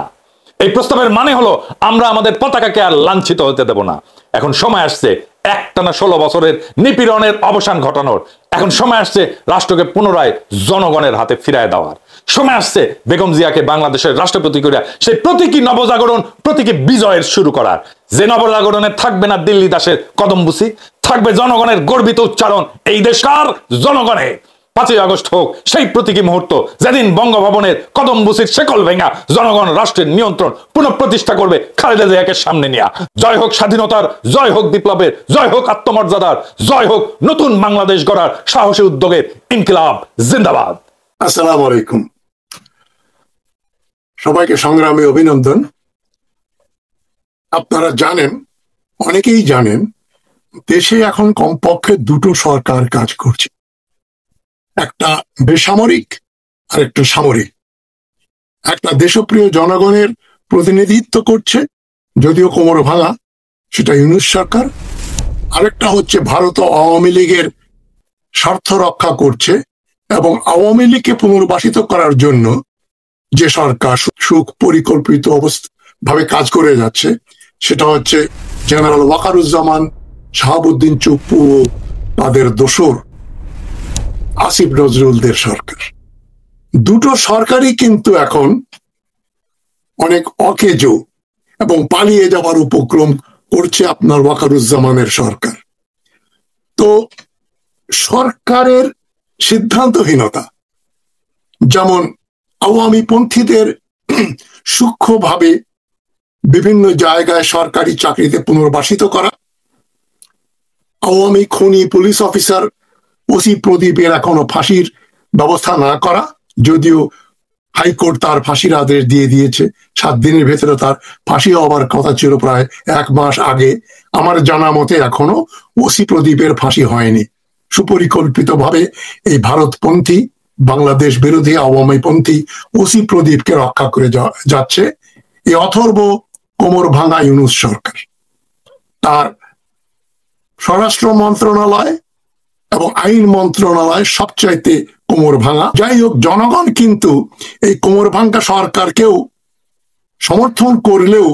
এই প্রস্তাবের মানে হলো আমরা আমাদের পতাকাকে আর লাঞ্ছিত হতে দেব না। এখন সময় আসছে একটানা 16 বছরের নিপীড়নের অবসান ঘটানোর। এখন সময় আসছে রাষ্ট্রকে পুনরায় জনগণের হাতে ফিরায় দেওয়ার। সময় আসছে বেগম জিয়াকে বাংলাদেশের রাষ্ট্রপতি করে সেই প্রতীকী নবজাগরণ, প্রতীকী বিজয়ের শুরু করার। যে নবজাগরণে থাকবে না দিল্লি দাসের কদমবুসি, থাকবে জনগণের গর্বিত উচ্চারণ, এই দেশকার জনগণে। 5ই আগস্ট হোক সেই প্রতীকী মুহূর্ত, যেদিন বঙ্গভবনের কদমবুসির শেকল ভেঙা জনগণ রাষ্ট্রের নিয়ন্ত্রণ পুনঃপ্রতিষ্ঠা করবে খালেদা জিয়াকে সামনে নিয়ে। জয় হোক স্বাধীনতার, জয় হোক বিপ্লবের, জয় হোক আত্মমর্যাদার, জয় হোক নতুন বাংলাদেশ গড়ার সাহসী উদ্যোগের। ইনকিলাব জিন্দাবাদ। আসসালামু আলাইকুম। সবাইকে সংগ্রামী অভিনন্দন। আপনারা জানেন, অনেকেই জানেন, দেশে এখন কমপক্ষে দুটো সরকার কাজ করছে, একটা বেসামরিক আর একটা সামরিক। একটা দেশপ্রিয় জনগণের প্রতিনিধিত্ব করছে, যদিও কোমর ভাঙা, সেটা ইউনূস সরকার। আরেকটা হচ্ছে ভারত ও আওয়ামী লীগের স্বার্থ রক্ষা করছে এবং আওয়ামী লীগকে পুনর্বাসিত করার জন্য যে সরকার সুপরিকল্পিত ভাবে কাজ করে যাচ্ছে, সেটা হচ্ছে জেনারেল ওয়াকারুজ্জামান, শাহাবুদ্দিন চুপ্পু ও তাদের দোসর আসিফ নজরুলদের সরকার। দুটো সরকারই কিন্তু এখন অনেক অকেজো এবং পালিয়ে যাওয়ার উপক্রম করছে আপনার ওয়াকারুজ্জামানের সরকার। তো সরকারের সিদ্ধান্তহীনতা, যেমন আওয়ামী পন্থীদের সূক্ষ্মভাবে বিভিন্ন জায়গায় সরকারি চাকরিতে পুনর্বাসিত করা, আওয়ামী খুনি পুলিশ অফিসার ওসি প্রদীপের এখনো ফাঁসির ব্যবস্থা না করা, যদিও হাইকোর্ট তার ফাঁসির আদেশ দিয়ে দিয়েছে। 7 দিনের ভেতরে তার ফাঁসি হওয়ার কথা ছিল প্রায় 1 মাস আগে। আমার জানা মতে এখনো ওসি প্রদীপের ফাঁসি হয়নি। সুপরিকল্পিতভাবে এই ভারতপন্থী, বাংলাদেশ বিরোধী আওয়ামীপন্থী ওসি প্রদীপকে রক্ষা করে যাচ্ছে এই অথর্ব কোমর ভাঙা ইউনূস সরকার। তার স্বরাষ্ট্র মন্ত্রণালয় এবং আইন মন্ত্রণালয় সবচাইতে কোমর ভাঙা। যাই হোক, জনগণ কিন্তু এই কোমর ভাঙা সরকারকেও সমর্থন করলেও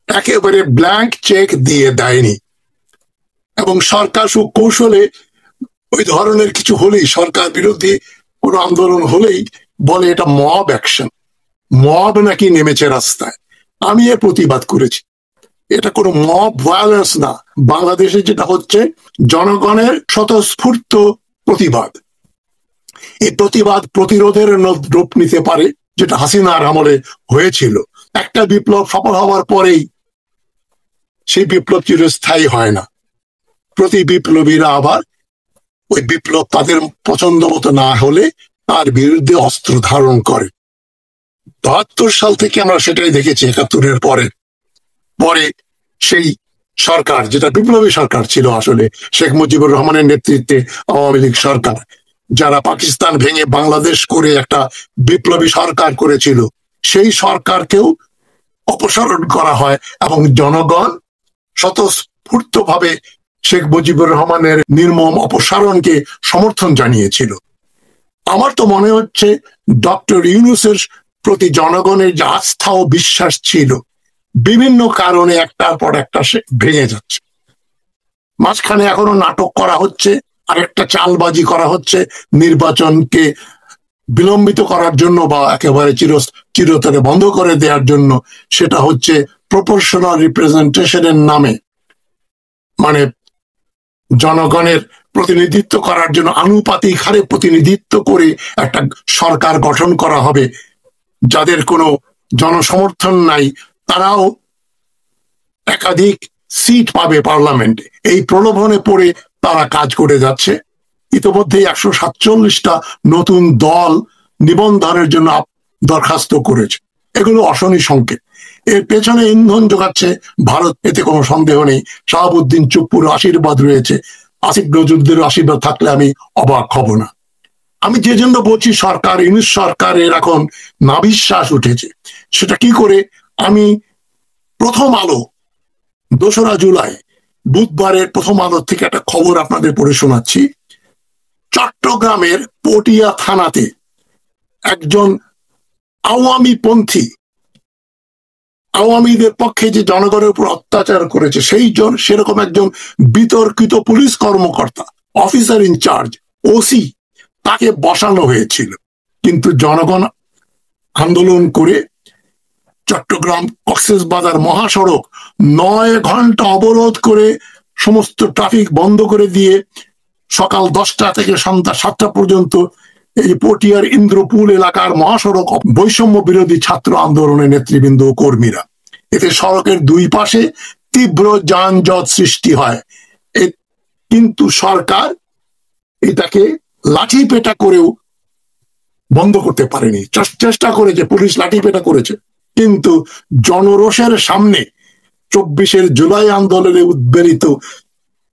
একেবারে ব্ল্যাঙ্ক চেক দিয়ে দেয়নি এবং সরকার সুকৌশলে ওই ধরনের কিছু হলেই, সরকার বিরোধী কোনো আন্দোলন হলেই বলে এটা মব অ্যাকশন, মব নাকি নেমেছে রাস্তায়। আমি এর প্রতিবাদ করেছি। এটা কোনো মব ভায়োলেন্স না। বাংলাদেশে যেটা হচ্ছে জনগণের স্বতঃস্ফূর্ত প্রতিবাদ। এই প্রতিবাদ প্রতিরোধের রূপ নিতে পারে, যেটা হাসিনার আমলে হয়েছিল। একটা বিপ্লব সফল হওয়ার পরেই সেই বিপ্লব চিরস্থায়ী হয় না। প্রতি বিপ্লবীরা আবার ওই বিপ্লব তাদের পছন্দ মতো না হলে তার বিরুদ্ধে অস্ত্র ধারণ করে। 72 সাল থেকে আমরা সেটাই দেখেছি। 71-এর পরে সেই সরকার, যেটা বিপ্লবী সরকার ছিল আসলে, শেখ মুজিবুর রহমানের নেতৃত্বে আওয়ামী লীগ সরকার, যারা পাকিস্তান ভেঙে বাংলাদেশ করে একটা বিপ্লবী সরকার করেছিল, সেই সরকারকেও অপসারণ করা হয় এবং জনগণ স্বতঃস্ফূর্তভাবে শেখ মুজিবুর রহমানের নির্মম অপসারণকে সমর্থন জানিয়েছিল। আমার তো মনে হচ্ছে ডক্টর ইউনূসের প্রতি জনগণের যে আস্থা ও বিশ্বাস ছিল, বিভিন্ন কারণে একটার পর একটা সে ভেঙে যাচ্ছে। মাঝখানে এখনো নাটক করা হচ্ছে, আরেকটা চালবাজি করা হচ্ছে নির্বাচনকে বিলম্বিত করার জন্য বা একেবারে চিরতরে বন্ধ করে দেওয়ার জন্য। সেটা হচ্ছে প্রপোর্শনাল রিপ্রেজেন্টেশনের নামে, মানে জনগণের প্রতিনিধিত্ব করার জন্য আনুপাতিক হারে প্রতিনিধিত্ব করে একটা সরকার গঠন করা হবে, যাদের কোনো জনসমর্থন নাই তারাও একাধিক সিট পাবে পার্লামেন্টে। এই প্রলোভনে পড়ে তারা কাজ করে যাচ্ছে। ইতিমধ্যে 147টা নতুন দল নিবন্ধনের জন্য দরখাস্ত করেছে। এগুলো অশনি সংকেত। এর পেছনে ইন্ধন যোগাচ্ছে ভারত, এতে কোনো সন্দেহ নেই। শাহাবুদ্দিন চুপ্পুর আশীর্বাদ রয়েছে, আসিফ নজরুলদের আশীর্বাদ থাকলে আমি অবাক হব না। আমি যে জন্য বলছি সরকার, ইউনূস সরকারের এখন নাভিশ্বাস উঠেছে, সেটা কি করে আমি প্রথম আলো 2রা জুলাই বুধবারের প্রথম আলো থেকে একটা খবর আপনাদের পড়ে শোনাচ্ছি। চট্টগ্রামের পটিয়া থানাতে একজন আওয়ামী পন্থী, আওয়ামীদের পক্ষে যে জনগণের উপর অত্যাচার করেছে সেরকম একজন বিতর্কিত পুলিশ কর্মকর্তা, অফিসার ইনচার্জ, ওসি, তাকে বসানো হয়েছিল। কিন্তু জনগণ আন্দোলন করে চট্টগ্রাম কক্সবাজার মহাসড়ক 9 ঘন্টা অবরোধ করে সমস্ত ট্রাফিক বন্ধ করে দিয়ে সকাল 10টা থেকে সন্ধ্যা 7টা পর্যন্ত এই পটিয়ার ইন্দ্রপুল এলাকার মহাসড়ক বৈষম্য বিরোধী ছাত্র আন্দোলনের নেতৃবৃন্দ ও কর্মীরা। এতে সড়কের দুই পাশে তীব্র যানজট সৃষ্টি হয়, কিন্তু সরকার এটাকে লাঠি পেটা করেও বন্ধ করতে পারেনি। চেষ্টা করেছে, পুলিশ লাঠি পেটা করেছে, কিন্তু জনরোষের সামনে 24 জুলাই আন্দোলনে উদ্বেলিত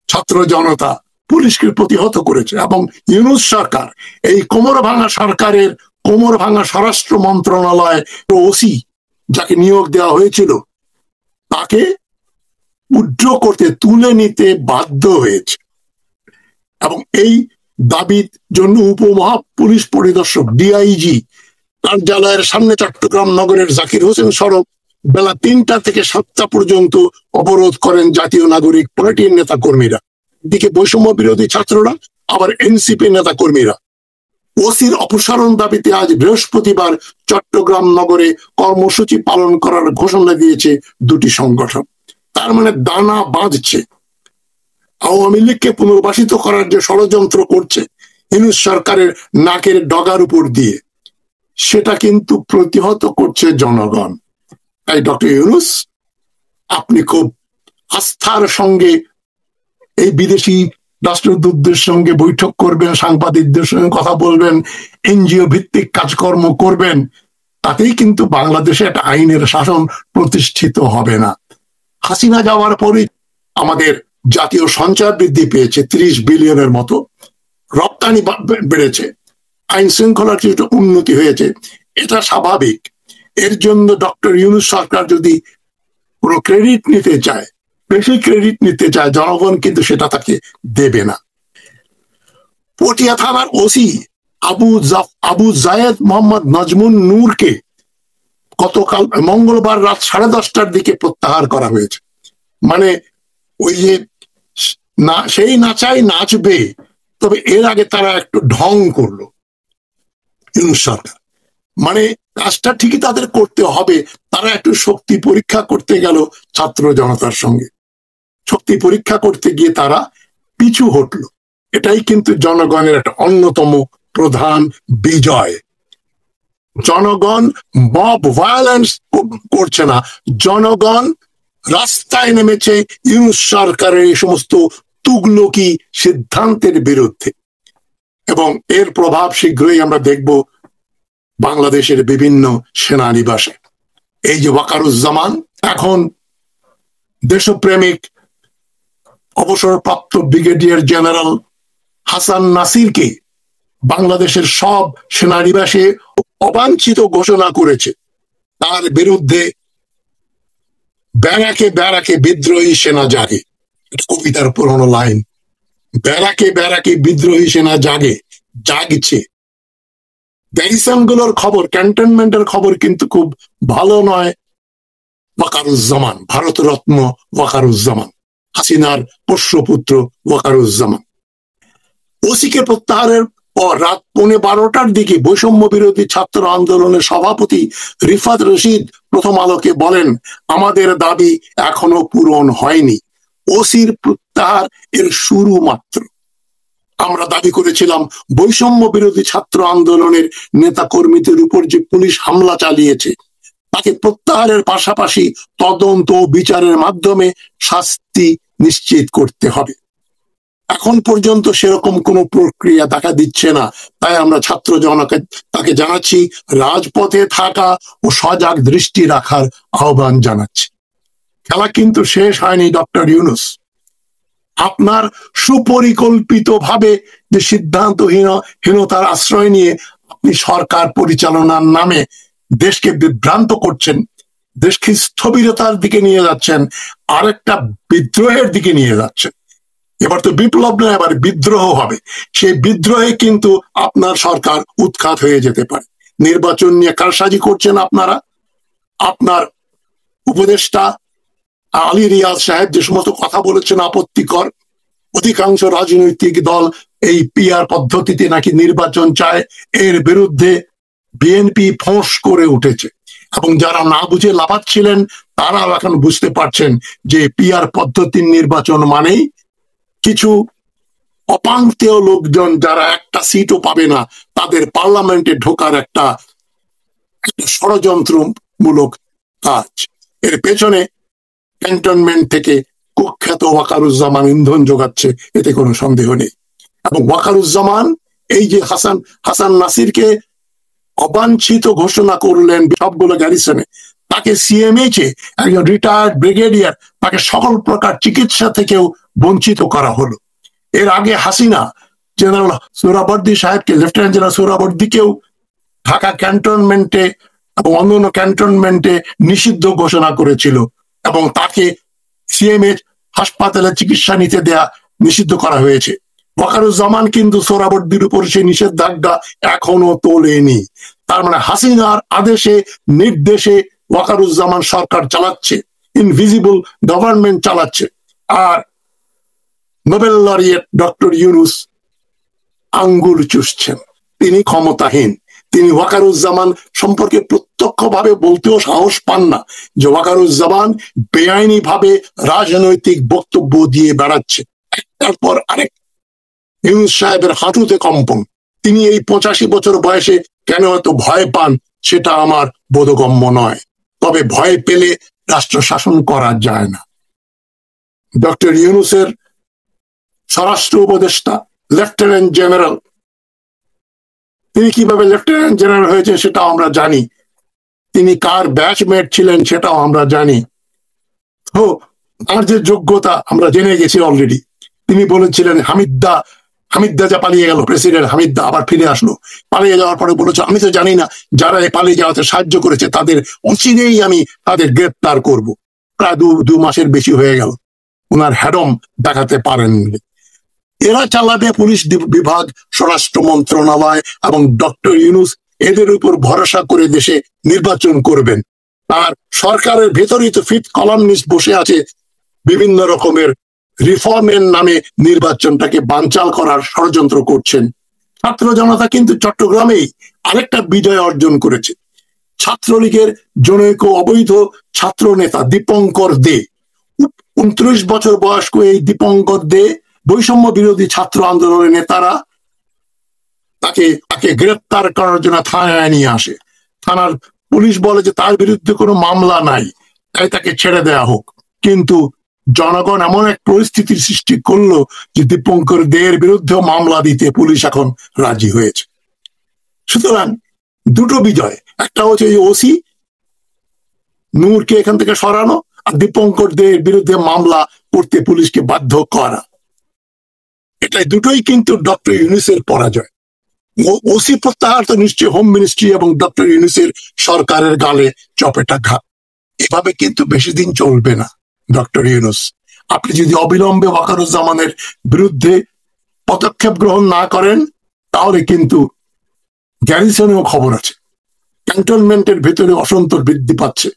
ছাত্র জনতা পুলিশকে প্রতিহত করেছে। এবং ইউনূস সরকার, এই কোমর ভাঙা সরকারের কোমর ভাঙা স্বরাষ্ট্র মন্ত্রণালয় ওসি যাকে নিয়োগ দেওয়া হয়েছিল, তাকে উড্র করতে, তুলে নিতে বাধ্য হয়েছে। এবং এই দাবির জন্য উপমহা পুলিশ পরিদর্শক ডিআইজি কার্যালয়ের সামনে চট্টগ্রাম নগরের জাকির হোসেন সড়ক বেলা 3টা থেকে 7টা পর্যন্ত অবরোধ করেন জাতীয় নাগরিক পার্টির নেতা কর্মীরা। দিকে বৈষম্য বিরোধী ছাত্ররা, আবার এনসিপি নেতা কর্মীরা। ওসির অপসারণ দাবিতে আজ বৃহস্পতিবার চট্টগ্রাম নগরে কর্মসূচি পালন করার ঘোষণা দিয়েছে দুটি সংগঠন। তার মানে দানা বাঁধছে। আওয়ামী লীগকে পুনর্বাসিত করার যে ষড়যন্ত্র করছে ইউনূস সরকারের নাকের ডগার উপর দিয়ে, সেটা কিন্তু প্রতিহত করছে জনগণ। তাই ডক্টর ইউনূস, আপনি খুব আস্থার সঙ্গে এই বিদেশি রাষ্ট্রদূতদের সঙ্গে বৈঠক করবেন, সাংবাদিকদের সঙ্গে কথা বলবেন, এনজিও ভিত্তিক কাজকর্ম করবেন, তাতেই কিন্তু বাংলাদেশে একটা আইনের শাসন প্রতিষ্ঠিত হবে না। হাসিনা যাওয়ার পরে আমাদের জাতীয় সঞ্চয় বৃদ্ধি পেয়েছে 30 বিলিয়নের মতো, রপ্তানি বেড়েছে, আইন শৃঙ্খলার কিছুটা উন্নতি হয়েছে, এটা স্বাভাবিক। এর জন্য ডক্টর ইউনূস সরকার যদি কোনো ক্রেডিট নিতে চায়, বেশি ক্রেডিট নিতে চায়, জনগণ কিন্তু সেটা তাকে দেবে না। পটিয়া থানার ওসি আবু জায়েদ মোহাম্মদ নাজমুন নূরকে গতকাল মঙ্গলবার রাত 10:30টার দিকে প্রত্যাহার করা হয়েছে। মানে ওই যে সেই নাচাই নাচবে, তবে এর আগে তারা একটু ঢং করলো ইউনূস সরকার। মানে কাজটা ঠিকই তাদের করতে হবে, তারা একটু শক্তি পরীক্ষা করতে গেল ছাত্র জনতার সঙ্গে। শক্তি পরীক্ষা করতে গিয়ে তারা পিছু হটল। এটাই কিন্তু জনগণের একটা অন্যতম প্রধান বিজয়। জনগণ মব ভায়োলেন্স করছে না, জনগণ রাস্তায় নেমেছে ইউনূস সরকারের এই সমস্ত তুগলকি সিদ্ধান্তের বিরুদ্ধে। এবং এর প্রভাব শীঘ্রই আমরা দেখব বাংলাদেশের বিভিন্ন সেনানিবাসে। এই যে ওয়াকারুজ্জামান এখন দেশপ্রেমিক অবসরপ্রাপ্ত ব্রিগেডিয়ার জেনারেল হাসান নাসিরকে বাংলাদেশের সব সেনানিবাসে অবাঞ্ছিত ঘোষণা করেছে। তার বিরুদ্ধে ব্যারাকে ব্যারাকে বিদ্রোহী সেনা জাগে, কবিতার পুরনো লাইন। ব্যারাকে ব্যারাকে বিদ্রোহী সেনা জাগছে। গ্যারিসন গুলোর খবর, ক্যান্টনমেন্টের খবর কিন্তু খুব ভালো নয়। ওয়াকারুজ্জামান, ভারতরত্ন ওয়াকারুজ্জামান, হাসিনার পোষ্যপুত্র ওয়াকারুজ্জামান। ওসিকে প্রত্যাহারের পর রাত 12:15টার দিকে বৈষম্য বিরোধী ছাত্র আন্দোলনের সভাপতি রিফাত রশিদ প্রথম আলোকে বলেন, আমাদের দাবি এখনো পূরণ হয়নি, ওসির প্রত্যাহার এর শুরু মাত্র। আমরা দাবি করেছিলাম বৈষম্য বিরোধী ছাত্র আন্দোলনের নেতা কর্মীদের উপর যে পুলিশ হামলা চালিয়েছে তাকে প্রত্যাহারের পাশাপাশি তদন্ত ও বিচারের মাধ্যমে শাস্তি নিশ্চিত করতে হবে। এখন পর্যন্ত সেরকম কোনো প্রক্রিয়া দেখা দিচ্ছে না, তাই আমরা ছাত্র জনকে তাকে জানাচ্ছি রাজপথে থাকা ও সজাগ দৃষ্টি রাখার আহ্বান জানাচ্ছি। খেলা কিন্তু শেষ হয়নি ডক্টর ইউনূস। আপনার সুপরিকল্পিত ভাবে যে সিদ্ধান্তহীনতার আশ্রয় নিয়ে আপনি সরকার পরিচালনার নামে দেশকে বিভ্রান্ত করছেন, দেশকে স্থবিরতার দিকে নিয়ে যাচ্ছেন, আরেকটা বিদ্রোহের দিকে নিয়ে যাচ্ছেন। এবার তো বিপ্লব নয়, এবার বিদ্রোহ হবে। সেই বিদ্রোহে কিন্তু আপনার সরকার উৎখাত হয়ে যেতে পারে। নির্বাচন নিয়ে কারসাজি করছেন আপনারা। আপনার উপদেষ্টা আলী রিয়াজ সাহেব যে সমস্ত কথা বলেছেন আপত্তিকর, অধিকাংশ রাজনৈতিক দল এই পিআর পদ্ধতিতে নাকি নির্বাচন চায়, এর বিরুদ্ধে বিএনপি ফোঁস করে উঠেছে এবং যারা না বুঝে লাফাচ্ছিলেন তারাও এখন বুঝতে পারছেন যে পিআর পদ্ধতির নির্বাচন মানেই কিছু অপাঙ্ক্তেয় লোকজন যারা একটা সিটও পাবে না তাদের পার্লামেন্টে ঢোকার একটা ষড়যন্ত্রমূলক কাজ। এর পেছনে ক্যান্টনমেন্ট থেকে কুখ্যাত ওয়াকারুজ্জামান ইন্ধন যোগাচ্ছে, এতে কোনো সন্দেহ নেই। এবং ওয়াকারুজ্জামান এই যে হাসান নাসিরকে অবাঞ্ছিত ঘোষণা করলেন সবগুলো গ্যারিসনে, তাকে সিএমএইচে একজন রিটায়ার্ড ব্রিগেডিয়ার, তাকে সকল প্রকার চিকিৎসা থেকেও বঞ্চিত করা হলো। এর আগে হাসিনা জেনারেল সোহরাবর্দী সাহেবকে, লেফটেন্যান্ট জেনারেল সোহরাবর্দীকেও ঢাকা ক্যান্টনমেন্টে এবং অন্যান্য ক্যান্টনমেন্টে নিষিদ্ধ ঘোষণা করেছিল এবং তাকে সিএমএইচ হাসপাতালে চিকিৎসা নিতে দেয়া নিষিদ্ধ করা হয়েছে। ওয়াকারুজ্জামান কিন্তু সোহরাবর্দীর উপর সেই নিষেধাজ্ঞা এখনো তোলেনি। তার মানে হাসিনার আদেশে নির্দেশে ওয়াকারুজ্জামান সরকার চালাচ্ছে, ইনভিজিবল গভর্নমেন্ট চালাচ্ছে। আর নোবেল লরিয়েট ডক্টর ইউনূস আঙ্গুল চুষছেন, তিনি ক্ষমতাহীন। তিনি ওয়াকারুজ্জামান সম্পর্কে প্রত্যক্ষভাবে বলতেও সাহস পান না যে ওয়াকারুজ্জামান বেআইনি ভাবে রাজনৈতিক বক্তব্য দিয়ে বেড়াচ্ছে একটার পর আরেক। ইউনূস সাহেবের হাঁটুতে কম্পন। তিনি এই 85 বছর বয়সে কেন এত ভয় পান সেটা আমার বোধগম্য নয়, তবে ভয় পেলে রাষ্ট্র শাসন করা যায় না। ডক্টর ইউনূসের স্বরাষ্ট্র উপদেষ্টা লেফটেন্যান্ট জেনারেল, তিনি কিভাবে লেফটেন্যান্ট জেনারেল হয়েছে সেটাও আমরা জানি, তিনি কার ব্যাচমেট ছিলেন সেটাও আমরা জানি। তো তার যে যোগ্যতা আমরা জেনে গেছি অলরেডি। তিনি বলেছিলেন হামিদা যা পালিয়ে গেল, প্রেসিডেন্ট হামিদা আবার ফিরে আসলো। পালিয়ে যাওয়ার পরে বলেছে, আমি তো জানি না যারা পালিয়ে যাওয়াতে সাহায্য করেছে তাদের অচিরেই আমি তাদের গ্রেপ্তার করব। প্রায় দু মাসের বেশি হয়ে গেল, ওনার হ্যাডম দেখাতে পারেননি। এরা চালাবে পুলিশ বিভাগ, স্বরাষ্ট্র মন্ত্রণালয় এবং ডক্টর ইউনূস এদের উপর ভরসা করে দেশে নির্বাচন করবেন। আর সরকারের ভেতরেই তো ফিফথ কলামনিস্ট বসে আছে বিভিন্ন রকমের রিফর্মের নামে নির্বাচনটাকে বানচাল করার ষড়যন্ত্র করছেন। ছাত্র জনতা কিন্তু চট্টগ্রামেই আরেকটা বিজয় অর্জন করেছে। ছাত্রলীগের জনৈক অবৈধ ছাত্র নেতা দীপঙ্কর দে, 29 বছর বয়স্ক এই দীপঙ্কর দে বৈষম্য বিরোধী ছাত্র আন্দোলনের নেতারা তাকে গ্রেপ্তার করার জন্য থানায় নিয়ে আসে। থানার পুলিশ বলে যে তার বিরুদ্ধে কোনো মামলা নাই, তাই তাকে ছেড়ে দেয়া হোক। কিন্তু জনগণ এমন এক পরিস্থিতির সৃষ্টি করলো যে দীপঙ্কর দের বিরুদ্ধেও মামলা দিতে পুলিশ এখন রাজি হয়েছে। সুতরাং দুটো বিজয়, একটা হচ্ছে এই ওসি নূরকে এখান থেকে সরানো, আর দীপঙ্কর দের বিরুদ্ধে মামলা করতে পুলিশকে বাধ্য করা। এটাই দুটোই কিন্তু ডক্টর ইউনূসের পরাজয়। ওসি প্রত্যাহার তো নিশ্চয়ই হোম মিনিস্ট্রি এবং ডক্টর ইউনূসের সরকারের গালে চপেটা ঘাত। এভাবে কিন্তু বেশি দিন চলবে না ডক্টর ইউনূস। আপনি যদি অবিলম্বে ওয়াকারুজ্জামানের বিরুদ্ধে পদক্ষেপ গ্রহণ না করেন তাহলে কিন্তু গ্যারিসনেও খবর আছে, ক্যান্টনমেন্টের ভেতরে অসন্তোষ বৃদ্ধি পাচ্ছে,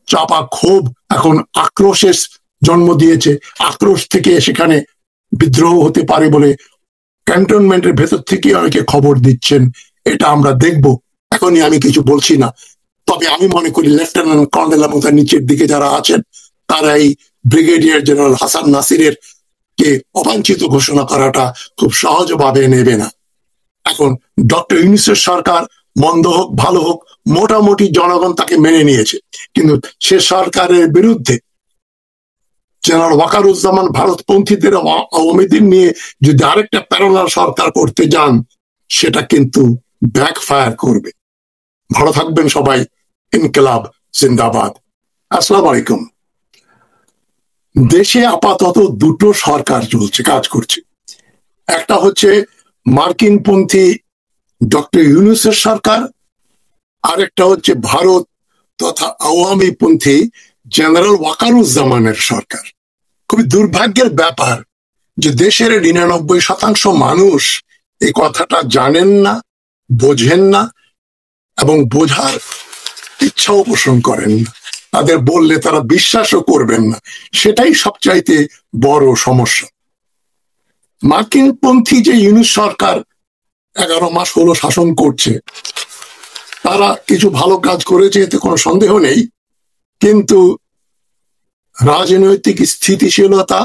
চাপা ক্ষোভ এখন আক্রোশের জন্ম দিয়েছে। আক্রোশ থেকে সেখানে বিদ্রোহ হতে পারে বলে ক্যান্টনমেন্টের ভেতর থেকে অনেকে খবর দিচ্ছেন। এটা আমরা দেখব, এখনই আমি কিছু বলছি না। তবে আমি মনে করি লেফটেন্যান্ট কর্নেল এবং তার নিচের দিকে যারা আছেন তারা এই ব্রিগেডিয়ার জেনারেল হাসান নাসিরের কে অবাঞ্ছিত ঘোষণা করাটা খুব সহজভাবে নেবে না। এখন ডক্টর ইউনূসের সরকার মন্দ হোক ভালো হোক মোটামুটি জনগণ তাকে মেনে নিয়েছে, কিন্তু সে সরকারের বিরুদ্ধে জেনারেল ওয়াকারুজ্জামান ভারতপন্থীদের আওয়ামীদের নিয়ে যদি আরেকটা প্যারালাল সরকার করতে যান সেটা কিন্তু ব্যাকফায়ার করবে। ভালো থাকবেন সবাই। ইনকিলাব জিন্দাবাদ। আসসালামু আলাইকুম। দেশে আপাতত দুটো সরকার চলছে, কাজ করছে। একটা হচ্ছে মার্কিনপন্থী ডক্টর ইউনূসের সরকার, আরেকটা হচ্ছে ভারত তথা আওয়ামী পন্থী জেনারেল ওয়াকারুজ্জামানের সরকার। খুবই দুর্ভাগ্যের ব্যাপার যে দেশের 99% মানুষ এই কথাটা জানেন না, বোঝেন না এবং বোঝার ইচ্ছাও পোষণ করেন না। তাদের বললে তারা বিশ্বাসও করবেন না, সেটাই সবচাইতে বড় সমস্যা। মার্কিনপন্থী যে ইউনূস সরকার 11 মাস হলো শাসন করছে, তারা কিছু ভালো কাজ করেছে এতে কোনো সন্দেহ নেই, কিন্তু রাজনৈতিক স্থিতিশীলতা,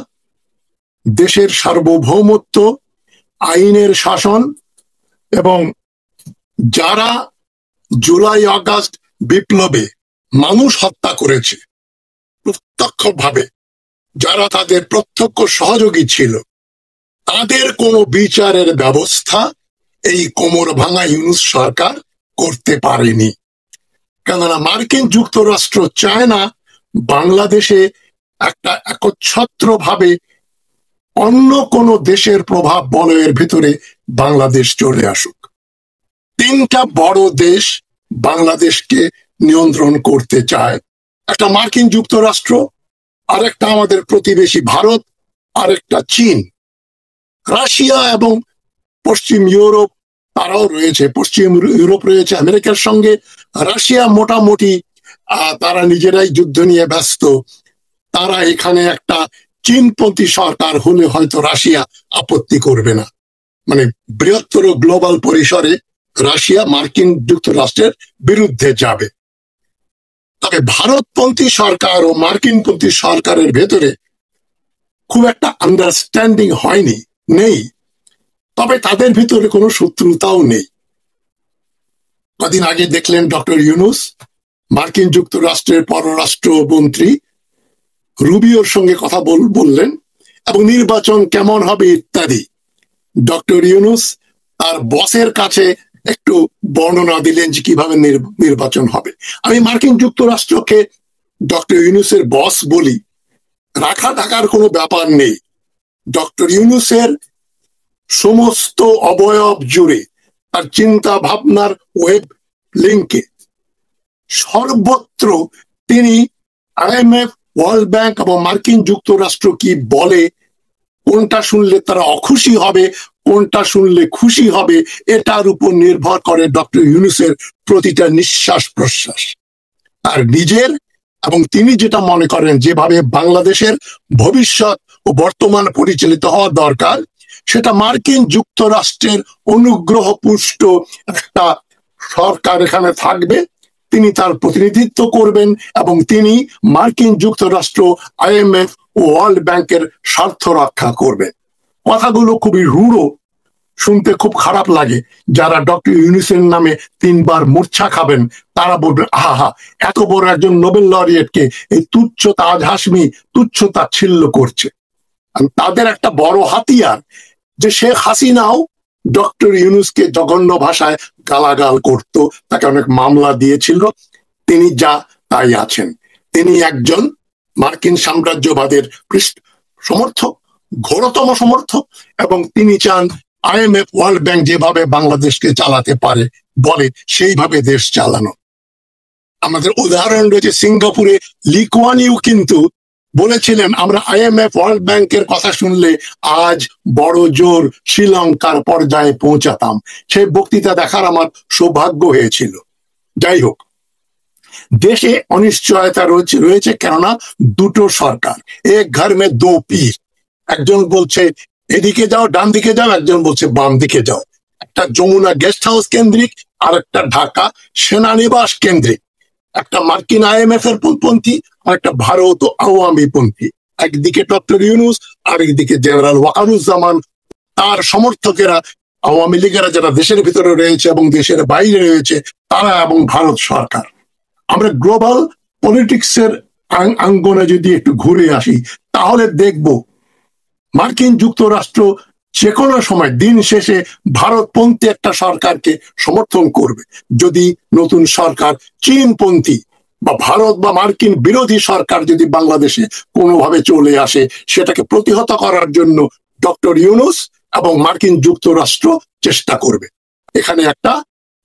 দেশের সার্বভৌমত্ব, আইনের শাসন এবং যারা জুলাই আগস্ট বিপ্লবে মানুষ হত্যা করেছে প্রত্যক্ষভাবে, যারা তাদের প্রত্যক্ষ সহযোগী ছিল, তাদের কোনো বিচারের ব্যবস্থা এই কোমর ভাঙা ইউনূস সরকার করতে পারেনি। কেননা মার্কিন যুক্তরাষ্ট্র চায় না বাংলাদেশে একটা একচ্ছত্রভাবে অন্য কোনো দেশের প্রভাব বলয়ের ভিতরে বাংলাদেশ চলে আসুক। 3টা বড় দেশ বাংলাদেশকে নিয়ন্ত্রণ করতে চায়, একটা মার্কিন যুক্তরাষ্ট্র, আরেকটা আমাদের প্রতিবেশী ভারত, আরেকটা চীন। রাশিয়া এবং পশ্চিম ইউরোপ তারাও রয়েছে, পশ্চিম ইউরোপ রয়েছে আমেরিকার সঙ্গে। রাশিয়া মোটামুটি তারা নিজেরাই যুদ্ধ নিয়ে ব্যস্ত। তারা এখানে একটা চীনপন্থী সরকার হলে হয়তো রাশিয়া আপত্তি করবে না, মানে বৃহত্তর গ্লোবাল পরিসরে রাশিয়া মার্কিন যুক্তরাষ্ট্রের বিরুদ্ধে যাবে। তবে ভারতপন্থী সরকার ও মার্কিনপন্থী সরকারের ভেতরে খুব একটা আন্ডারস্ট্যান্ডিং হয়নি, নেই। তবে তাদের ভিতরে কোনো শত্রুতাও নেই। কদিন আগে দেখলেন ডক্টর ইউনূস মার্কিন যুক্তরাষ্ট্রের পররাষ্ট্রমন্ত্রী রুবিওর সঙ্গে কথা বললেন এবং নির্বাচন কেমন হবে ইত্যাদি। ডক্টর ইউনূস তার বসের কাছে একটু বর্ণনা দিলেন যে কিভাবে নির্বাচন হবে। আমি মার্কিন যুক্তরাষ্ট্রকে ডক্টর ইউনূসের বস বলি, রাখা ঢাকার কোনো ব্যাপার নেই। ডক্টর ইউনূসের সমস্ত অবয়ব জুড়ে, তার চিন্তা ভাবনার ওয়েব লিঙ্কে সর্বত্র তিনি IMF, ওয়ার্ল্ড ব্যাংক এবং মার্কিন যুক্তরাষ্ট্র কি বলে, কোনটা শুনলে তারা অখুশি হবে, কোনটা শুনলে খুশি হবে, এটার উপর নির্ভর করে ডক্টর ইউনূসের প্রতিটা নিঃশ্বাস প্রশ্বাস। আর নিজের এবং তিনি যেটা মনে করেন যেভাবে বাংলাদেশের ভবিষ্যৎ ও বর্তমান পরিচালিত হওয়া দরকার, সেটা মার্কিন যুক্তরাষ্ট্রের অনুগ্রহ পুষ্ট একটা সরকার এখানে থাকবে। তিনি তার প্রতিনিধিত্ব করবেন এবং তিনি মার্কিন যুক্তরাষ্ট্র, IMF ও ওয়ার্ল্ড ব্যাংকের স্বার্থ রক্ষা করবেন। কথাগুলো খুবই রূঢ়, শুনতে খুব খারাপ লাগে। যারা ডক্টর ইউনূসের নামে 3 বার মূর্ছা খাবেন তারা বলবেন, আহা, এত বড় একজন নোবেল লরিয়েটকে এই তুচ্ছ তাজ হাসমি তুচ্ছতাচ্ছিল্য করছে। তাদের একটা বড় হাতিয়ার যে শেখ হাসিনাও ডক্টর ইউনূসকে জঘন্য ভাষায় গালাগাল করত, তাকে অনেক মামলা দিয়েছিল। তিনি যা তাই আছেন। তিনি একজন মার্কিন সাম্রাজ্যবাদের সমর্থক, ঘোরতম সমর্থক, এবং তিনি চান IMF, ওয়ার্ল্ড ব্যাংক যেভাবে বাংলাদেশকে চালাতে পারে বলে সেইভাবে দেশ চালানো। আমাদের উদাহরণ রয়েছে সিঙ্গাপুরে লি কুয়ান ইউ কিন্তু বলেছিলেন, আমরা IMF, ওয়ার্ল্ড ব্যাংকের কথা শুনলে আজ বড় জোর শ্রীলঙ্কার পর্যায়ে পৌঁছাতাম। সেই বক্তৃতা দেখার আমার সৌভাগ্য হয়েছিল। যাই হোক, দেশে অনিশ্চয়তা রয়েছে কেননা দুটো সরকার, এক ঘর মে দো পীর। একজন বলছে এদিকে যাও, ডান দিকে যাও, একজন বলছে বাম দিকে যাও। একটা যমুনা গেস্ট হাউস কেন্দ্রিক আর একটা ঢাকা সেনানিবাস কেন্দ্রিক। একটা মার্কিন IMF এর পন্থী আর একটা ভারত ও আওয়ামী পন্থী। একদিকে ডক্টর ইউনূস, আরেকদিকে জেনারেল ওয়াকারুজ্জামান, তার সমর্থকেরা আওয়ামী লীগেরা যারা দেশের ভিতরে রয়েছে এবং দেশের বাইরে রয়েছে তারা, এবং ভারত সরকার। আমরা গ্লোবাল পলিটিক্সের আঙ্গনে যদি একটু ঘুরে আসি তাহলে দেখব মার্কিন যুক্তরাষ্ট্র যে কোনো সময় দিন শেষে ভারতপন্থী একটা সরকারকে সমর্থন করবে। যদি নতুন সরকার চীনপন্থী বা ভারত বা মার্কিন বিরোধী সরকার যদি বাংলাদেশে কোনোভাবে চলে আসে, সেটাকে প্রতিহত করার জন্য ডক্টর ইউনূস এবং মার্কিন যুক্তরাষ্ট্র চেষ্টা করবে। এখানে একটা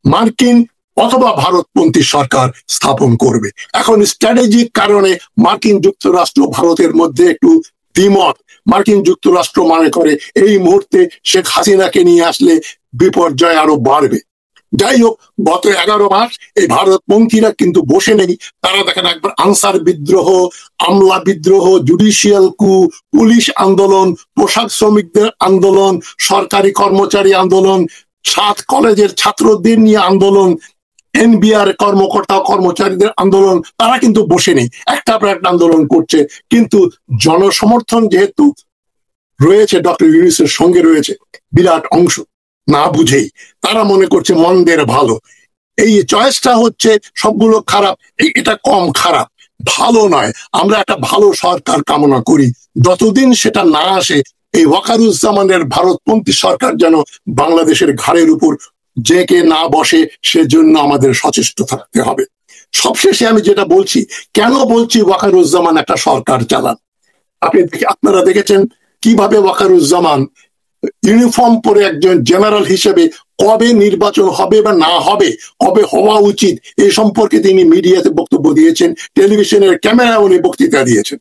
মার্কিন অথবা ভারতপন্থী সরকার স্থাপন করবে। এখন স্ট্র্যাটেজিক কারণে মার্কিন যুক্তরাষ্ট্র ভারতের মধ্যে একটু দ্বিমত। মার্কিন যুক্তরাষ্ট্র মনে করে এই মুহূর্তে শেখ হাসিনাকে নিয়ে আসলে বিপর্যয় আরো বাড়বে। যাই হোক, গত 11 মাস এই ভারতপন্থীরা কিন্তু বসে নেই। তারা দেখেন একবার আনসার বিদ্রোহ, আমলা বিদ্রোহ, জুডিশিয়াল কু, পুলিশ আন্দোলন, পোশাক শ্রমিকদের আন্দোলন, সরকারি কর্মচারী আন্দোলন, 7 কলেজের ছাত্রদের নিয়ে আন্দোলন, NBR কর্মকর্তা কর্মচারীদের আন্দোলন, তারা কিন্তু বসে নেই, একটা পর একটা আন্দোলন করছে। কিন্তু জনসমর্থন যেহেতু রয়েছে, ডক্টর ইউনূসের সঙ্গে রয়েছে বিরাট অংশ, না বুঝেই তারা মনে করছে মন্দের ভালো। এই চয়েসটা হচ্ছে সবগুলো খারাপ, এটা কম খারাপ, ভালো নয়। আমরা একটা ভালো সরকার কামনা করি, যতদিন সেটা না আসে এই ওয়াকারুজ্জামানের ভারতপন্থী সরকার যেন বাংলাদেশের ঘাড়ের উপর জেকে না বসে, সেজন্য আমাদের সচেষ্ট থাকতে হবে। সবশেষে আমি যেটা বলছি, কেন বলছি ওয়াকারুজ্জামান একটা সরকার চালান। আপনারা দেখেছেন কিভাবে ওয়াকারুজ্জামান ইউনিফর্ম পরে একজন জেনারেল হিসেবে কবে নির্বাচন হবে বা না হবে, কবে হওয়া উচিত, এই সম্পর্কে তিনি মিডিয়াতে বক্তব্য দিয়েছেন, টেলিভিশনের ক্যামেরায় উনি বক্তৃতা দিয়েছেন।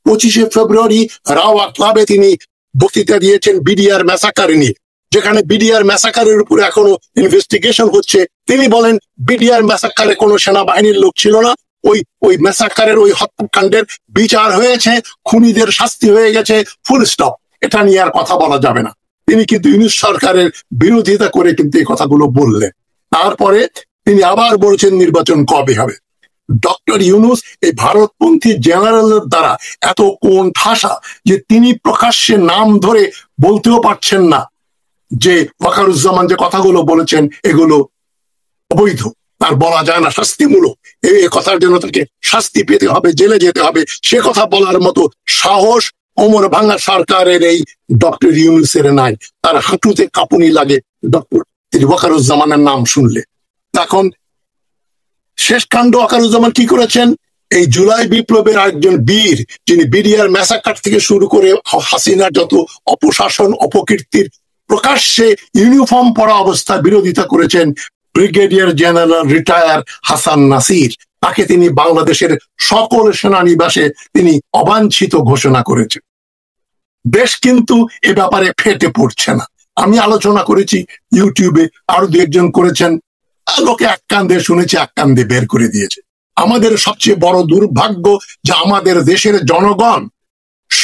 25শে ফেব্রুয়ারি রাওয়া ক্লাবে তিনি বক্তৃতা দিয়েছেন বিডিআর ম্যাসাকার নিয়ে, যেখানে বিডিআর ম্যাসাকারের উপরে এখনো ইনভেস্টিগেশন হচ্ছে। তিনি বলেন বিডিআর ম্যাসাকারে কোনো সেনাবাহিনীর লোক ছিল না, ওই ম্যাসাকারের ওই হত্যাকাণ্ডের বিচার হয়েছে, খুনিদের শাস্তি হয়ে গেছে, ফুল স্টপ। এটা নিয়ে আর কথা বলা যাবে না। তিনি কিন্তু ইউনূস সরকারের বিরোধিতা করে কিন্তু এই কথাগুলো বললেন। তারপরে তিনি আবার বলছেন নির্বাচন কবে হবে। ডক্টর ইউনূস এই ভারতপন্থী জেনারেলের দ্বারা এত কোন ঠাসা যে তিনি প্রকাশ্যে নাম ধরে বলতেও পারছেন না যে ওয়াকারুজ্জামান যে কথাগুলো বলেছেন এগুলো অবৈধ, তার বলা যায় না, শাস্তিমূলক। এই কথার জন্য তাকে শাস্তি পেতে হবে, জেলে যেতে হবে, সে কথা বলার মতো সাহস ওমর ভাঙা সরকারের এই ডক্টর ইউনূসের নাই। তার হাঁটুতে কাঁপুনি লাগে ডক্টর ওয়াকারুজ্জামানের নাম শুনলে। এখন শেষ কাণ্ড ওয়াকারুজ্জামান কি করেছেন, এই জুলাই বিপ্লবের আরেকজন বীর, যিনি বিডিআর ম্যাসাকার থেকে শুরু করে হাসিনার যত অপশাসন অপকীর্তির প্রকাশ্যে ইউনিফর্ম পরা অবস্থায় বিরোধিতা করেছেন, brigadier general retire Hasan Nasir, তাকে তিনি বাংলাদেশের সকল সেনানিবাসে তিনি অবাঞ্ছিত ঘোষণা করেছেন। দেশ কিন্তু এ ব্যাপারে ফেটে পড়ছে না। আমি আলোচনা করেছি ইউটিউবে, আরো 2-1জন করেছেন, লোকে এক কান্দে শুনেছে, এক কান্দে বের করে দিয়েছে। আমাদের সবচেয়ে বড় দুর্ভাগ্য যে আমাদের দেশের জনগণ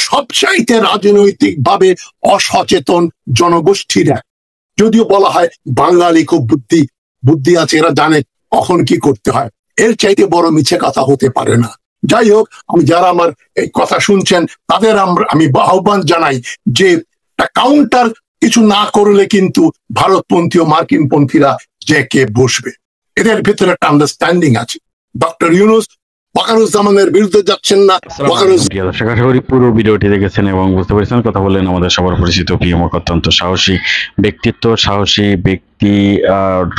সবচাইতে রাজনৈতিক ভাবে অসচেতন জনগোষ্ঠীর এক। যদিও বলা হয় বাঙালি খুব বুদ্ধি আছে, এরা জানে কখন কি করতে হয়, এর চাইতে বড় মিছে কথা হতে পারে না। যাই হোক, আমি যারা আমার এই কথা শুনছেন তাদের আমি আহ্বান জানাই যে কাউন্টার কিছু না করলে কিন্তু ভারতপন্থী ও মার্কিনপন্থীরা যে কে বসবে, এদের ভিতরে একটা আন্ডারস্ট্যান্ডিং আছে। ডক্টর ইউনূস ওয়াকারুজ্জামানের বিরুদ্ধে যাচ্ছেন না। দর্শক, আশা করি পুরো ভিডিওটি দেখেছেন এবং বুঝতে পেরেছেন। কথা বললেন আমাদের সবার পরিচিত পিএমও, অত্যন্ত সাহসী ব্যক্তিত্ব, সাহসী ব্যক্তি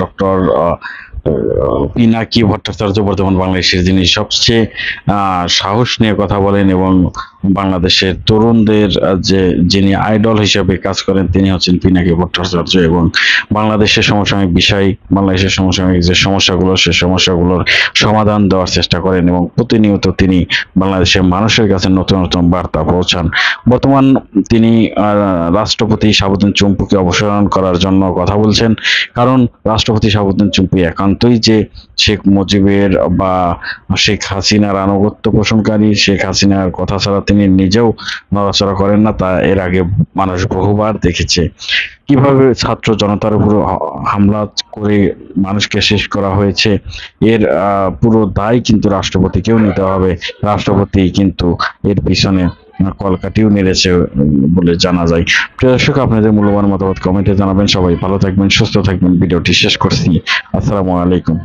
ডক্টর পিনাকি ভট্টাচার্য, বর্তমান বাংলাদেশের যিনি সবচেয়ে সাহস নিয়ে কথা বলেন এবং বাংলাদেশের তরুণদের যিনি আইডল হিসেবে কাজ করেন তিনি হচ্ছেন পিনাকি ভট্টাচার্য। এবং বাংলাদেশের সমসাময়িক বিষয়, বাংলাদেশের সমসাময়িক যে সমস্যাগুলো, সে সমস্যাগুলোর সমাধান দেওয়ার চেষ্টা করেন এবং প্রতিনিয়ত তিনি বাংলাদেশের মানুষের কাছে নতুন নতুন বার্তা পৌঁছান। বর্তমান তিনি রাষ্ট্রপতি শাহাবুদ্দিন চুপ্পুকে অপসারণ করার জন্য কথা বলছেন, কারণ রাষ্ট্রপতি শাহাবুদ্দিন চুপ্পু একান্তই যে শেখ মুজিবের বা শেখ হাসিনার আনুগত্য পোষণকারী, শেখ হাসিনার কথা ছাড়া তিনি তিনি নিজেও নড়াচড়া করেন না, তা এর আগে মানুষ বহুবার দেখেছে। কিভাবে ছাত্র জনতার উপর হামলা করে মানুষকে শেষ করা হয়েছে, এর পুরো দায় কিন্তু রাষ্ট্রপতিকেও নিতে হবে। রাষ্ট্রপতি কিন্তু এর পিছনে কলকাঠিও নেড়েছে বলে জানা যায়। প্রিয় দর্শক, আপনাদের মূল্যবান মতামত কমেন্টে জানাবেন। সবাই ভালো থাকবেন, সুস্থ থাকবেন। ভিডিওটি শেষ করছি। আসসালামু আলাইকুম।